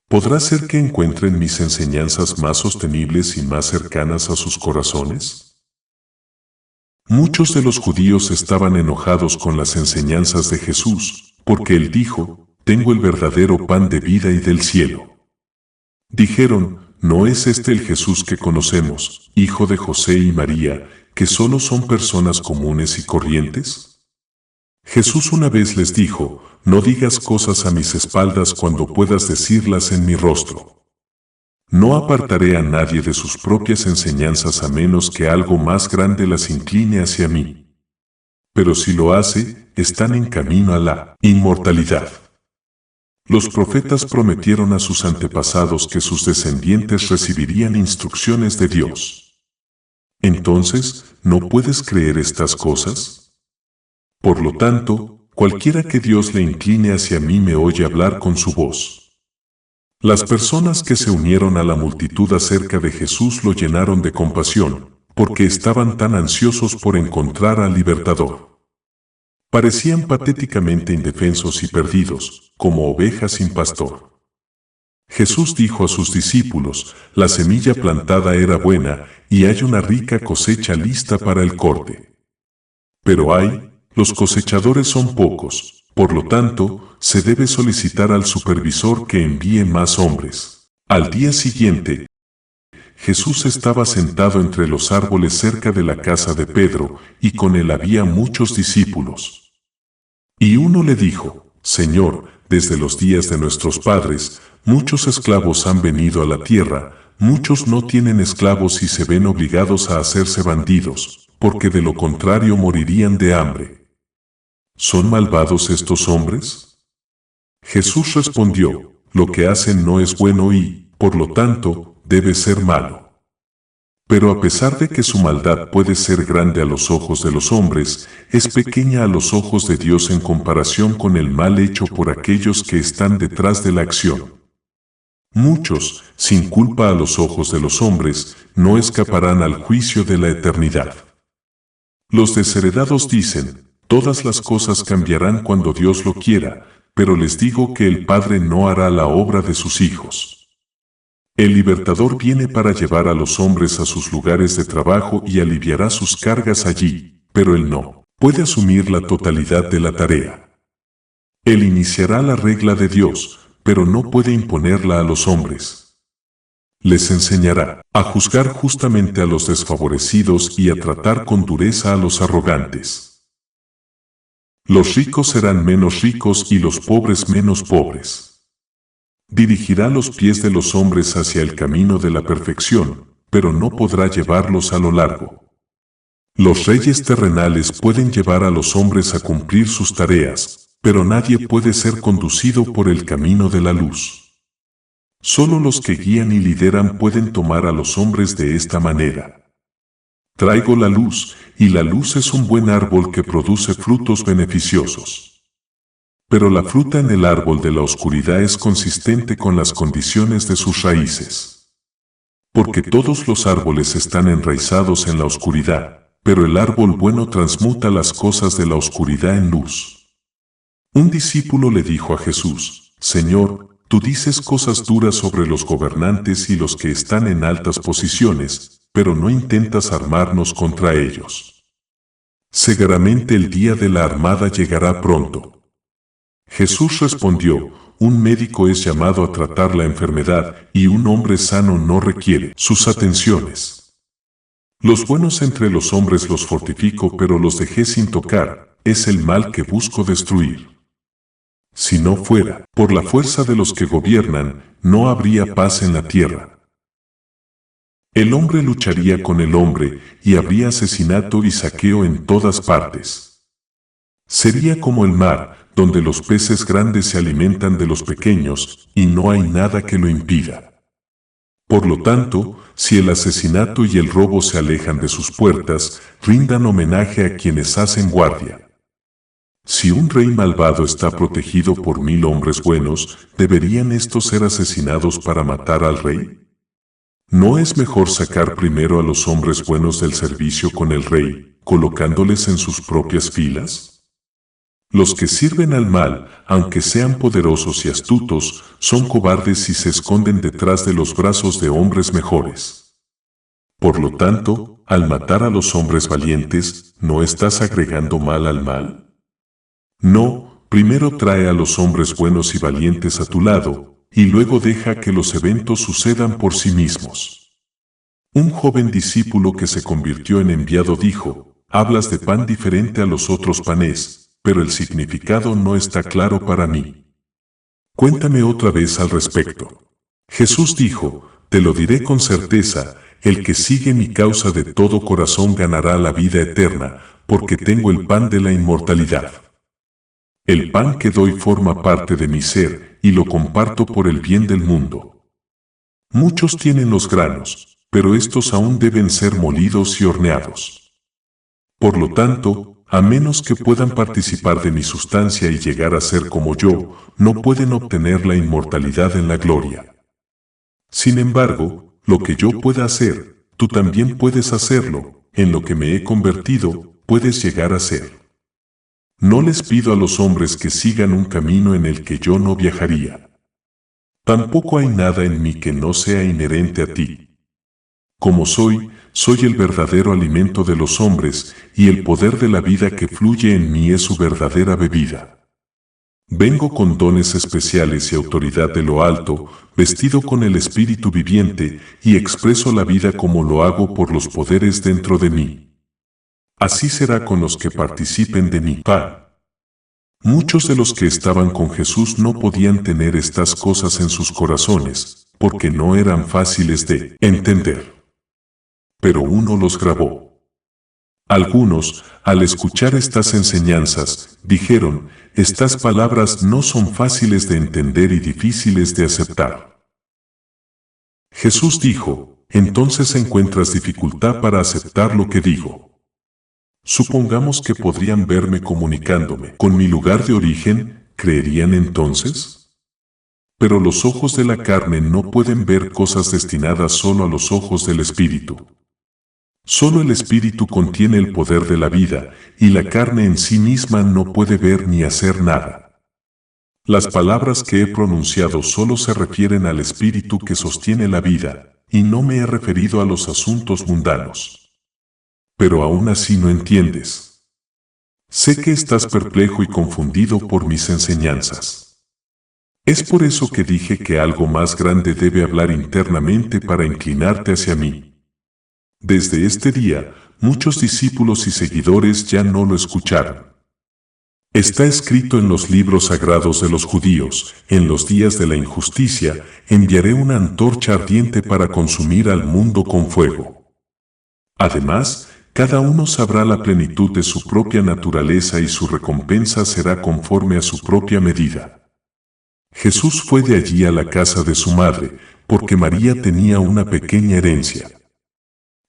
¿Podrá ser que encuentren mis enseñanzas más sostenibles y más cercanas a sus corazones? Muchos de los judíos estaban enojados con las enseñanzas de Jesús, porque él dijo, tengo el verdadero pan de vida y del cielo. Dijeron, ¿no es este el Jesús que conocemos, hijo de José y María, que solo son personas comunes y corrientes? Jesús una vez les dijo, no digas cosas a mis espaldas cuando puedas decirlas en mi rostro. No apartaré a nadie de sus propias enseñanzas a menos que algo más grande las incline hacia mí. Pero si lo hace, están en camino a la inmortalidad. Los profetas prometieron a sus antepasados que sus descendientes recibirían instrucciones de Dios. Entonces, ¿no puedes creer estas cosas? Por lo tanto, cualquiera que Dios le incline hacia mí me oye hablar con su voz. Las personas que se unieron a la multitud acerca de Jesús lo llenaron de compasión, porque estaban tan ansiosos por encontrar al libertador. Parecían patéticamente indefensos y perdidos, como ovejas sin pastor. Jesús dijo a sus discípulos, la semilla plantada era buena, y hay una rica cosecha lista para el corte. Pero los cosechadores son pocos, por lo tanto, se debe solicitar al supervisor que envíe más hombres. Al día siguiente, Jesús estaba sentado entre los árboles cerca de la casa de Pedro, y con él había muchos discípulos. Y uno le dijo, Señor, desde los días de nuestros padres, muchos esclavos han venido a la tierra, muchos no tienen esclavos y se ven obligados a hacerse bandidos, porque de lo contrario morirían de hambre. ¿Son malvados estos hombres? Jesús respondió, lo que hacen no es bueno y, por lo tanto, debe ser malo. Pero a pesar de que su maldad puede ser grande a los ojos de los hombres, es pequeña a los ojos de Dios en comparación con el mal hecho por aquellos que están detrás de la acción. Muchos, sin culpa a los ojos de los hombres, no escaparán al juicio de la eternidad. Los desheredados dicen, todas las cosas cambiarán cuando Dios lo quiera, pero les digo que el Padre no hará la obra de sus hijos. El libertador viene para llevar a los hombres a sus lugares de trabajo y aliviará sus cargas allí, pero él no puede asumir la totalidad de la tarea. Él iniciará la regla de Dios, pero no puede imponerla a los hombres. Les enseñará a juzgar justamente a los desfavorecidos y a tratar con dureza a los arrogantes. Los ricos serán menos ricos y los pobres menos pobres. Dirigirá los pies de los hombres hacia el camino de la perfección, pero no podrá llevarlos a lo largo. Los reyes terrenales pueden llevar a los hombres a cumplir sus tareas, pero nadie puede ser conducido por el camino de la luz. Solo los que guían y lideran pueden tomar a los hombres de esta manera. Traigo la luz, y la luz es un buen árbol que produce frutos beneficiosos. Pero la fruta en el árbol de la oscuridad es consistente con las condiciones de sus raíces. Porque todos los árboles están enraizados en la oscuridad, pero el árbol bueno transmuta las cosas de la oscuridad en luz. Un discípulo le dijo a Jesús, Señor, tú dices cosas duras sobre los gobernantes y los que están en altas posiciones, pero no intentas armarnos contra ellos. Seguramente el día de la armada llegará pronto. Jesús respondió, un médico es llamado a tratar la enfermedad y un hombre sano no requiere sus atenciones. Los buenos entre los hombres los fortifico pero los dejé sin tocar, es el mal que busco destruir. Si no fuera por la fuerza de los que gobiernan, no habría paz en la tierra. El hombre lucharía con el hombre y habría asesinato y saqueo en todas partes. Sería como el mar, donde los peces grandes se alimentan de los pequeños, y no hay nada que lo impida. Por lo tanto, si el asesinato y el robo se alejan de sus puertas, rindan homenaje a quienes hacen guardia. Si un rey malvado está protegido por 1000 hombres buenos, ¿deberían estos ser asesinados para matar al rey? ¿No es mejor sacar primero a los hombres buenos del servicio con el rey, colocándoles en sus propias filas? Los que sirven al mal, aunque sean poderosos y astutos, son cobardes y se esconden detrás de los brazos de hombres mejores. Por lo tanto, al matar a los hombres valientes, ¿no estás agregando mal al mal? No, primero trae a los hombres buenos y valientes a tu lado, y luego deja que los eventos sucedan por sí mismos. Un joven discípulo que se convirtió en enviado dijo, hablas de pan diferente a los otros panes, pero el significado no está claro para mí. Cuéntame otra vez al respecto. Jesús dijo, te lo diré con certeza, el que sigue mi causa de todo corazón ganará la vida eterna, porque tengo el pan de la inmortalidad. El pan que doy forma parte de mi ser, y lo comparto por el bien del mundo. Muchos tienen los granos, pero estos aún deben ser molidos y horneados. Por lo tanto, a menos que puedan participar de mi sustancia y llegar a ser como yo, no pueden obtener la inmortalidad en la gloria. Sin embargo, lo que yo pueda hacer, tú también puedes hacerlo, en lo que me he convertido, puedes llegar a ser. No les pido a los hombres que sigan un camino en el que yo no viajaría. Tampoco hay nada en mí que no sea inherente a ti. Como soy el verdadero alimento de los hombres, y el poder de la vida que fluye en mí es su verdadera bebida. Vengo con dones especiales y autoridad de lo alto, vestido con el espíritu viviente, y expreso la vida como lo hago por los poderes dentro de mí. Así será con los que participen de mi pan. Muchos de los que estaban con Jesús no podían tener estas cosas en sus corazones, porque no eran fáciles de entender. Pero uno los grabó. Algunos, al escuchar estas enseñanzas, dijeron, estas palabras no son fáciles de entender y difíciles de aceptar. Jesús dijo, entonces encuentras dificultad para aceptar lo que digo. Supongamos que podrían verme comunicándome con mi lugar de origen, ¿creerían entonces? Pero los ojos de la carne no pueden ver cosas destinadas solo a los ojos del Espíritu. Solo el Espíritu contiene el poder de la vida, y la carne en sí misma no puede ver ni hacer nada. Las palabras que he pronunciado solo se refieren al Espíritu que sostiene la vida, y no me he referido a los asuntos mundanos. Pero aún así no entiendes. Sé que estás perplejo y confundido por mis enseñanzas. Es por eso que dije que algo más grande debe hablar internamente para inclinarte hacia mí. Desde este día, muchos discípulos y seguidores ya no lo escucharon. Está escrito en los libros sagrados de los judíos: en los días de la injusticia, enviaré una antorcha ardiente para consumir al mundo con fuego. Además, cada uno sabrá la plenitud de su propia naturaleza y su recompensa será conforme a su propia medida. Jesús fue de allí a la casa de su madre, porque María tenía una pequeña herencia.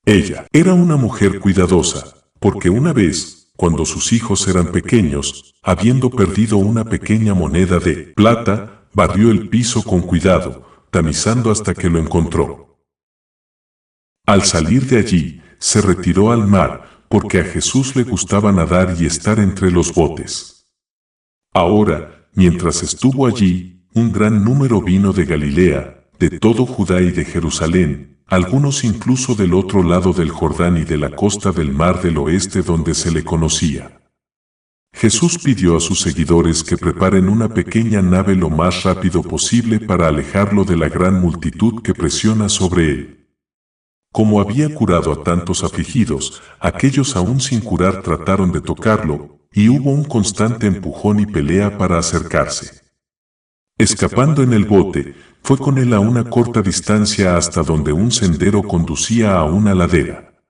Ella era una mujer cuidadosa, porque una vez, cuando sus hijos eran pequeños, habiendo perdido una pequeña moneda de plata, barrió el piso con cuidado, tamizando hasta que lo encontró. Al salir de allí, se retiró al mar, porque a Jesús le gustaba nadar y estar entre los botes. Ahora, mientras estuvo allí, un gran número vino de Galilea, de todo Judá y de Jerusalén, algunos incluso del otro lado del Jordán y de la costa del mar del oeste donde se le conocía. Jesús pidió a sus seguidores que preparen una pequeña nave lo más rápido posible para alejarlo de la gran multitud que presiona sobre él. Como había curado a tantos afligidos, aquellos aún sin curar trataron de tocarlo, y hubo un constante empujón y pelea para acercarse. Escapando en el bote, fue con él a una corta distancia hasta donde un sendero conducía a una ladera.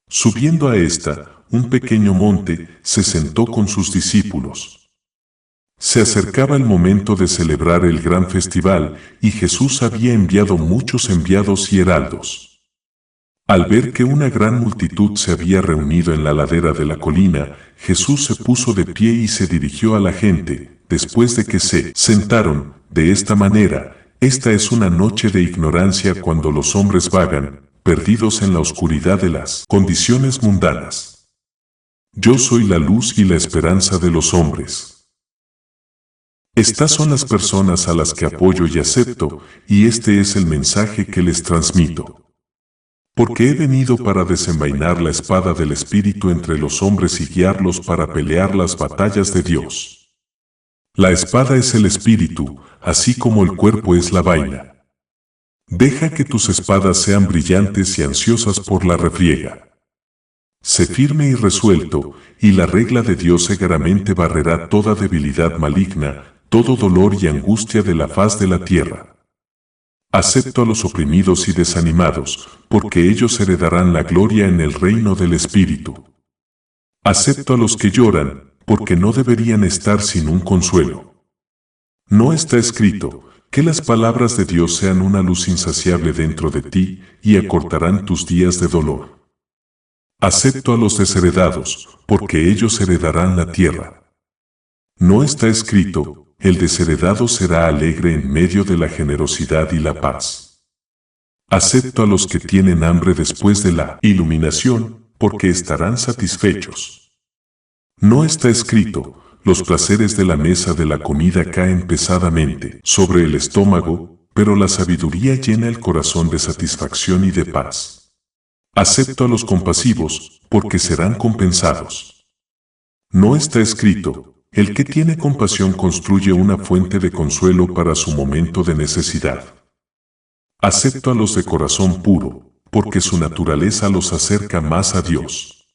Subiendo a esta, un pequeño monte, se sentó con sus discípulos. Se acercaba el momento de celebrar el gran festival, y Jesús había enviado muchos enviados y heraldos. Al ver que una gran multitud se había reunido en la ladera de la colina, Jesús se puso de pie y se dirigió a la gente, después de que se sentaron. De esta manera, esta es una noche de ignorancia cuando los hombres vagan, perdidos en la oscuridad de las condiciones mundanas. Yo soy la luz y la esperanza de los hombres. Estas son las personas a las que apoyo y acepto, y este es el mensaje que les transmito. Porque he venido para desenvainar la espada del Espíritu entre los hombres y guiarlos para pelear las batallas de Dios. La espada es el Espíritu, así como el cuerpo es la vaina. Deja que tus espadas sean brillantes y ansiosas por la refriega. Sé firme y resuelto, y la regla de Dios segaramente barrerá toda debilidad maligna, todo dolor y angustia de la faz de la tierra. Acepto a los oprimidos y desanimados, porque ellos heredarán la gloria en el reino del Espíritu. Acepto a los que lloran, porque no deberían estar sin un consuelo. No está escrito que las palabras de Dios sean una luz insaciable dentro de ti y acortarán tus días de dolor. Acepto a los desheredados, porque ellos heredarán la tierra. No está escrito: el desheredado será alegre en medio de la generosidad y la paz. Acepto a los que tienen hambre después de la iluminación, porque estarán satisfechos. No está escrito: los placeres de la mesa de la comida caen pesadamente sobre el estómago, pero la sabiduría llena el corazón de satisfacción y de paz. Acepto a los compasivos, porque serán compensados. No está escrito: el que tiene compasión construye una fuente de consuelo para su momento de necesidad. Acepto a los de corazón puro, porque su naturaleza los acerca más a Dios.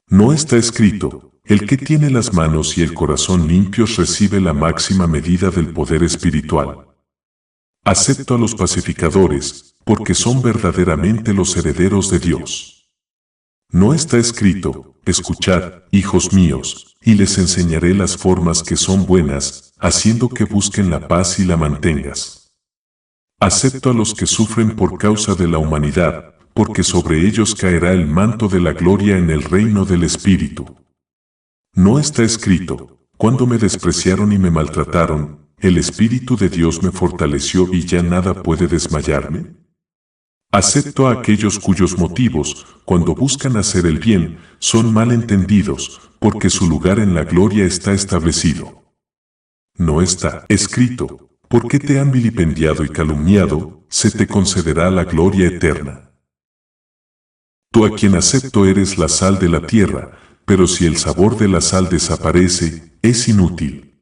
No está escrito: el que tiene las manos y el corazón limpios recibe la máxima medida del poder espiritual. Acepto a los pacificadores, porque son verdaderamente los herederos de Dios. No está escrito: escuchad, hijos míos, y les enseñaré las formas que son buenas, haciendo que busquen la paz y la mantengas. Acepto a los que sufren por causa de la humanidad, porque sobre ellos caerá el manto de la gloria en el reino del Espíritu. No está escrito: cuando me despreciaron y me maltrataron, el Espíritu de Dios me fortaleció y ya nada puede desmayarme. Acepto a aquellos cuyos motivos, cuando buscan hacer el bien, son mal entendidos, porque su lugar en la gloria está establecido. No está escrito: porque te han vilipendiado y calumniado, se te concederá la gloria eterna. Tú a quien acepto eres la sal de la tierra, pero si el sabor de la sal desaparece, es inútil.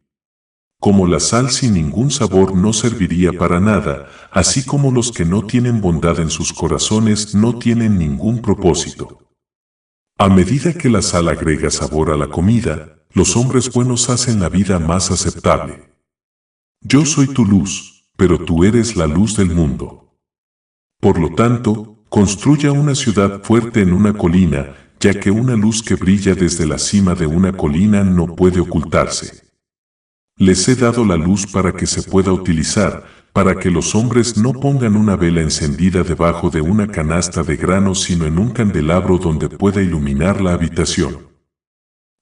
Como la sal sin ningún sabor no serviría para nada, así como los que no tienen bondad en sus corazones no tienen ningún propósito. A medida que la sal agrega sabor a la comida, los hombres buenos hacen la vida más aceptable. Yo soy tu luz, pero tú eres la luz del mundo. Por lo tanto, construya una ciudad fuerte en una colina, ya que una luz que brilla desde la cima de una colina no puede ocultarse. Les he dado la luz para que se pueda utilizar, para que los hombres no pongan una vela encendida debajo de una canasta de grano, sino en un candelabro donde pueda iluminar la habitación.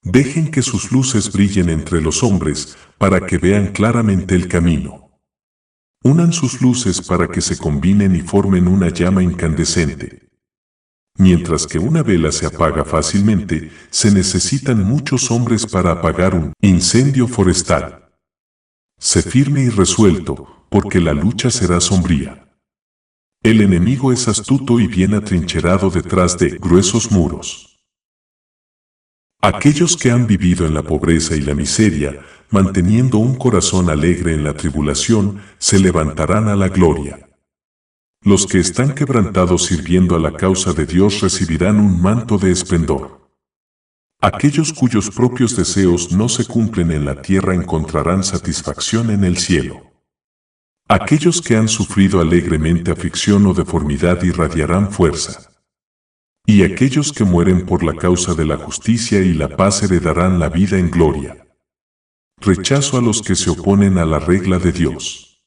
Dejen que sus luces brillen entre los hombres, para que vean claramente el camino. Unan sus luces para que se combinen y formen una llama incandescente. Mientras que una vela se apaga fácilmente, se necesitan muchos hombres para apagar un incendio forestal. Sé firme y resuelto, porque la lucha será sombría. El enemigo es astuto y bien atrincherado detrás de gruesos muros. Aquellos que han vivido en la pobreza y la miseria, manteniendo un corazón alegre en la tribulación, se levantarán a la gloria. Los que están quebrantados sirviendo a la causa de Dios recibirán un manto de esplendor. Aquellos cuyos propios deseos no se cumplen en la tierra encontrarán satisfacción en el cielo. Aquellos que han sufrido alegremente aflicción o deformidad irradiarán fuerza. Y aquellos que mueren por la causa de la justicia y la paz heredarán la vida en gloria. Rechazo a los que se oponen a la regla de Dios.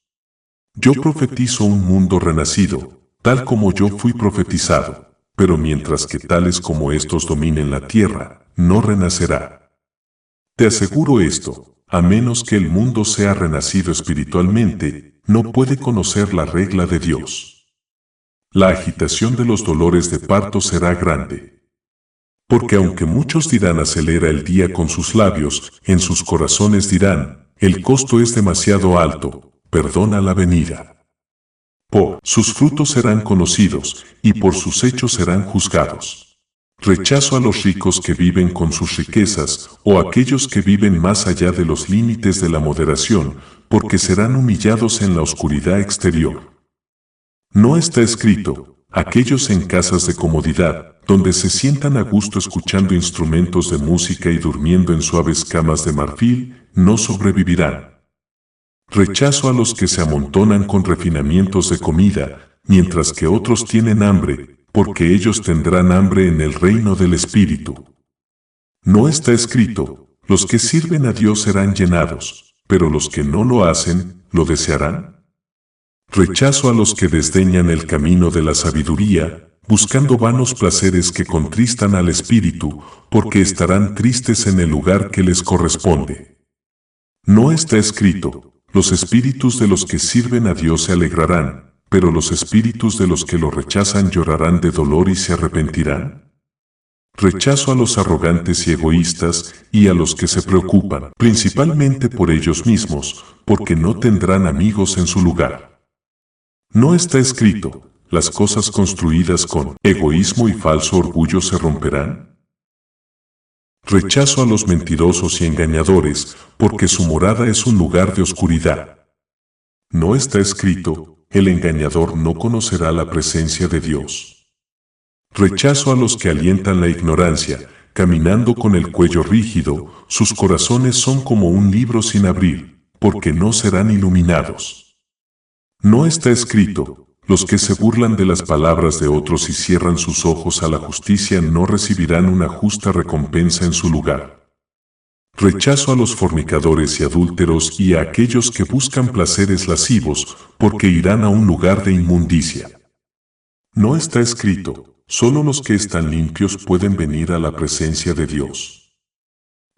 Yo profetizo un mundo renacido, tal como yo fui profetizado, pero mientras que tales como estos dominen la tierra, no renacerá. Te aseguro esto: a menos que el mundo sea renacido espiritualmente, no puede conocer la regla de Dios. La agitación de los dolores de parto será grande. Porque aunque muchos dirán acelera el día con sus labios, en sus corazones dirán, el costo es demasiado alto, perdona la venida. Por sus frutos serán conocidos, y por sus hechos serán juzgados. Rechazo a los ricos que viven con sus riquezas, o aquellos que viven más allá de los límites de la moderación, porque serán humillados en la oscuridad exterior. No está escrito: aquellos en casas de comodidad, donde se sientan a gusto escuchando instrumentos de música y durmiendo en suaves camas de marfil, no sobrevivirán. Rechazo a los que se amontonan con refinamientos de comida, mientras que otros tienen hambre, porque ellos tendrán hambre en el reino del Espíritu. No está escrito: los que sirven a Dios serán llenados, pero los que no lo hacen, ¿lo desearán? Rechazo a los que desdeñan el camino de la sabiduría, buscando vanos placeres que contristan al Espíritu, porque estarán tristes en el lugar que les corresponde. No está escrito: los espíritus de los que sirven a Dios se alegrarán, pero los espíritus de los que lo rechazan llorarán de dolor y se arrepentirán. Rechazo a los arrogantes y egoístas, y a los que se preocupan, principalmente por ellos mismos, porque no tendrán amigos en su lugar. No está escrito: las cosas construidas con egoísmo y falso orgullo se romperán. Rechazo a los mentirosos y engañadores, porque su morada es un lugar de oscuridad. No está escrito: el engañador no conocerá la presencia de Dios. Rechazo a los que alientan la ignorancia, caminando con el cuello rígido, sus corazones son como un libro sin abrir, porque no serán iluminados. No está escrito: los que se burlan de las palabras de otros y cierran sus ojos a la justicia no recibirán una justa recompensa en su lugar. Rechazo a los fornicadores y adúlteros y a aquellos que buscan placeres lascivos, porque irán a un lugar de inmundicia. No está escrito, solo los que están limpios pueden venir a la presencia de Dios.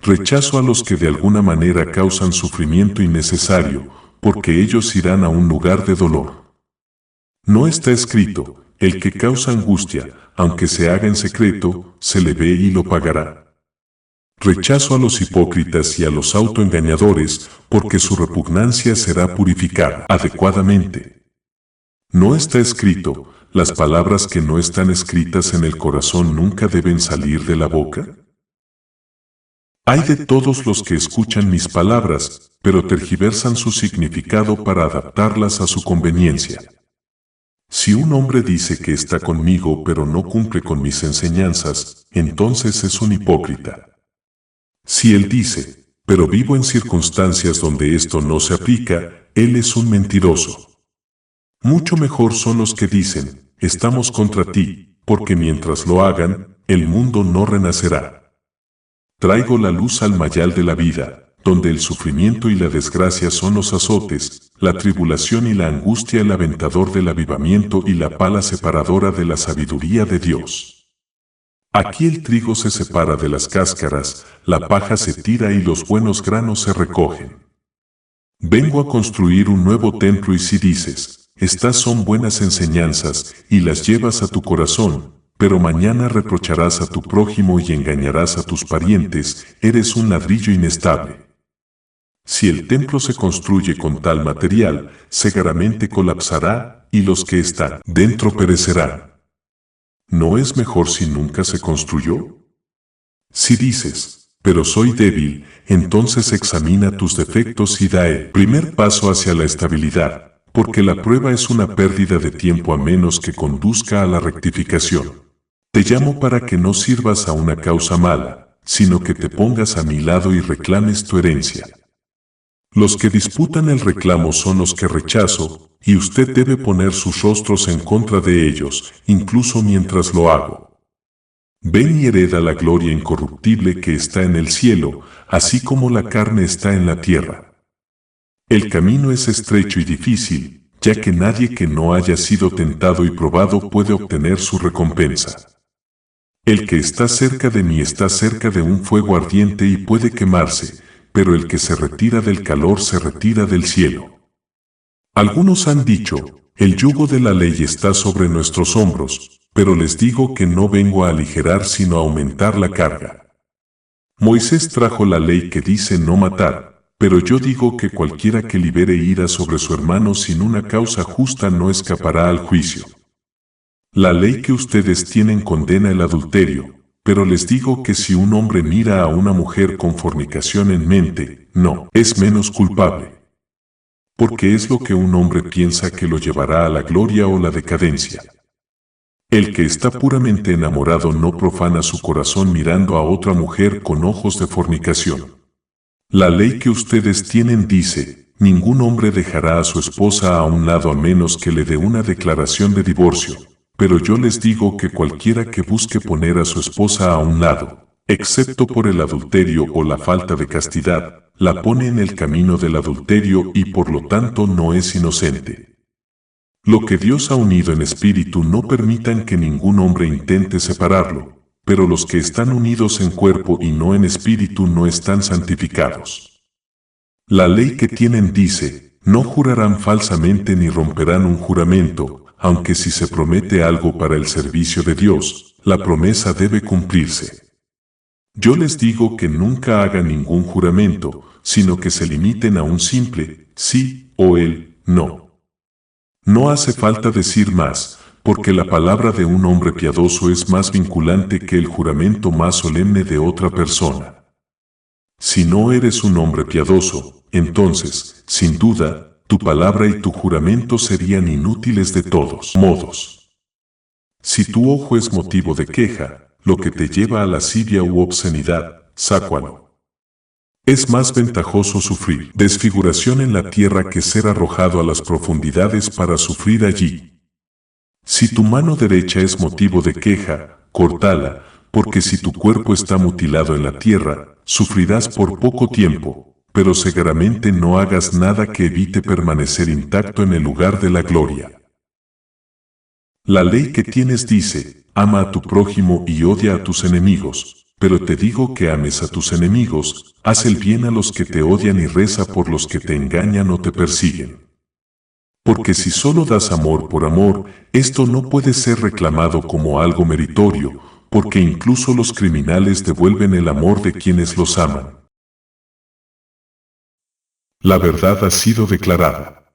Rechazo a los que de alguna manera causan sufrimiento innecesario, porque ellos irán a un lugar de dolor. No está escrito, el que causa angustia, aunque se haga en secreto, se le ve y lo pagará. Rechazo a los hipócritas y a los autoengañadores, porque su repugnancia será purificada adecuadamente. No está escrito, las palabras que no están escritas en el corazón nunca deben salir de la boca. Hay de todos los que escuchan mis palabras, pero tergiversan su significado para adaptarlas a su conveniencia. Si un hombre dice que está conmigo pero no cumple con mis enseñanzas, entonces es un hipócrita. Si él dice, pero vivo en circunstancias donde esto no se aplica, él es un mentiroso. Mucho mejor son los que dicen, estamos contra ti, porque mientras lo hagan, el mundo no renacerá. Traigo la luz al mayal de la vida, donde el sufrimiento y la desgracia son los azotes, la tribulación y la angustia el aventador del avivamiento y la pala separadora de la sabiduría de Dios. Aquí el trigo se separa de las cáscaras, la paja se tira y los buenos granos se recogen. Vengo a construir un nuevo templo y si dices, estas son buenas enseñanzas y las llevas a tu corazón, pero mañana reprocharás a tu prójimo y engañarás a tus parientes, eres un ladrillo inestable. Si el templo se construye con tal material, seguramente colapsará y los que están dentro perecerán. ¿No es mejor si nunca se construyó? Si dices, pero soy débil, entonces examina tus defectos y da el primer paso hacia la estabilidad, porque la prueba es una pérdida de tiempo a menos que conduzca a la rectificación. Te llamo para que no sirvas a una causa mala, sino que te pongas a mi lado y reclames tu herencia. Los que disputan el reclamo son los que rechazo, y usted debe poner sus rostros en contra de ellos, incluso mientras lo hago. Ven y hereda la gloria incorruptible que está en el cielo, así como la carne está en la tierra. El camino es estrecho y difícil, ya que nadie que no haya sido tentado y probado puede obtener su recompensa. El que está cerca de mí está cerca de un fuego ardiente y puede quemarse, pero el que se retira del calor se retira del cielo. Algunos han dicho, el yugo de la ley está sobre nuestros hombros, pero les digo que no vengo a aligerar sino a aumentar la carga. Moisés trajo la ley que dice no matar, pero yo digo que cualquiera que libere ira sobre su hermano sin una causa justa no escapará al juicio. La ley que ustedes tienen condena el adulterio, pero les digo que si un hombre mira a una mujer con fornicación en mente, no es menos culpable. Porque es lo que un hombre piensa que lo llevará a la gloria o la decadencia. El que está puramente enamorado no profana su corazón mirando a otra mujer con ojos de fornicación. La ley que ustedes tienen dice, ningún hombre dejará a su esposa a un lado a menos que le dé una declaración de divorcio. Pero yo les digo que cualquiera que busque poner a su esposa a un lado, excepto por el adulterio o la falta de castidad, la pone en el camino del adulterio y por lo tanto no es inocente. Lo que Dios ha unido en espíritu no permitan que ningún hombre intente separarlo, pero los que están unidos en cuerpo y no en espíritu no están santificados. La ley que tienen dice, no jurarán falsamente ni romperán un juramento, aunque si se promete algo para el servicio de Dios, la promesa debe cumplirse. Yo les digo que nunca hagan ningún juramento, sino que se limiten a un simple sí o el no. No hace falta decir más, porque la palabra de un hombre piadoso es más vinculante que el juramento más solemne de otra persona. Si no eres un hombre piadoso, entonces, sin duda, tu palabra y tu juramento serían inútiles de todos modos. Si tu ojo es motivo de queja, lo que te lleva a lascivia u obscenidad, sácualo. Es más ventajoso sufrir desfiguración en la tierra que ser arrojado a las profundidades para sufrir allí. Si tu mano derecha es motivo de queja, córtala, porque si tu cuerpo está mutilado en la tierra, sufrirás por poco tiempo, pero seguramente no hagas nada que evite permanecer intacto en el lugar de la gloria. La ley que tienes dice, ama a tu prójimo y odia a tus enemigos, pero te digo que ames a tus enemigos, haz el bien a los que te odian y reza por los que te engañan o te persiguen. Porque si solo das amor por amor, esto no puede ser reclamado como algo meritorio, porque incluso los criminales devuelven el amor de quienes los aman. La verdad ha sido declarada.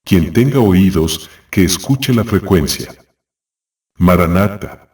Quien tenga oídos, que escuche la frecuencia. Maranatha.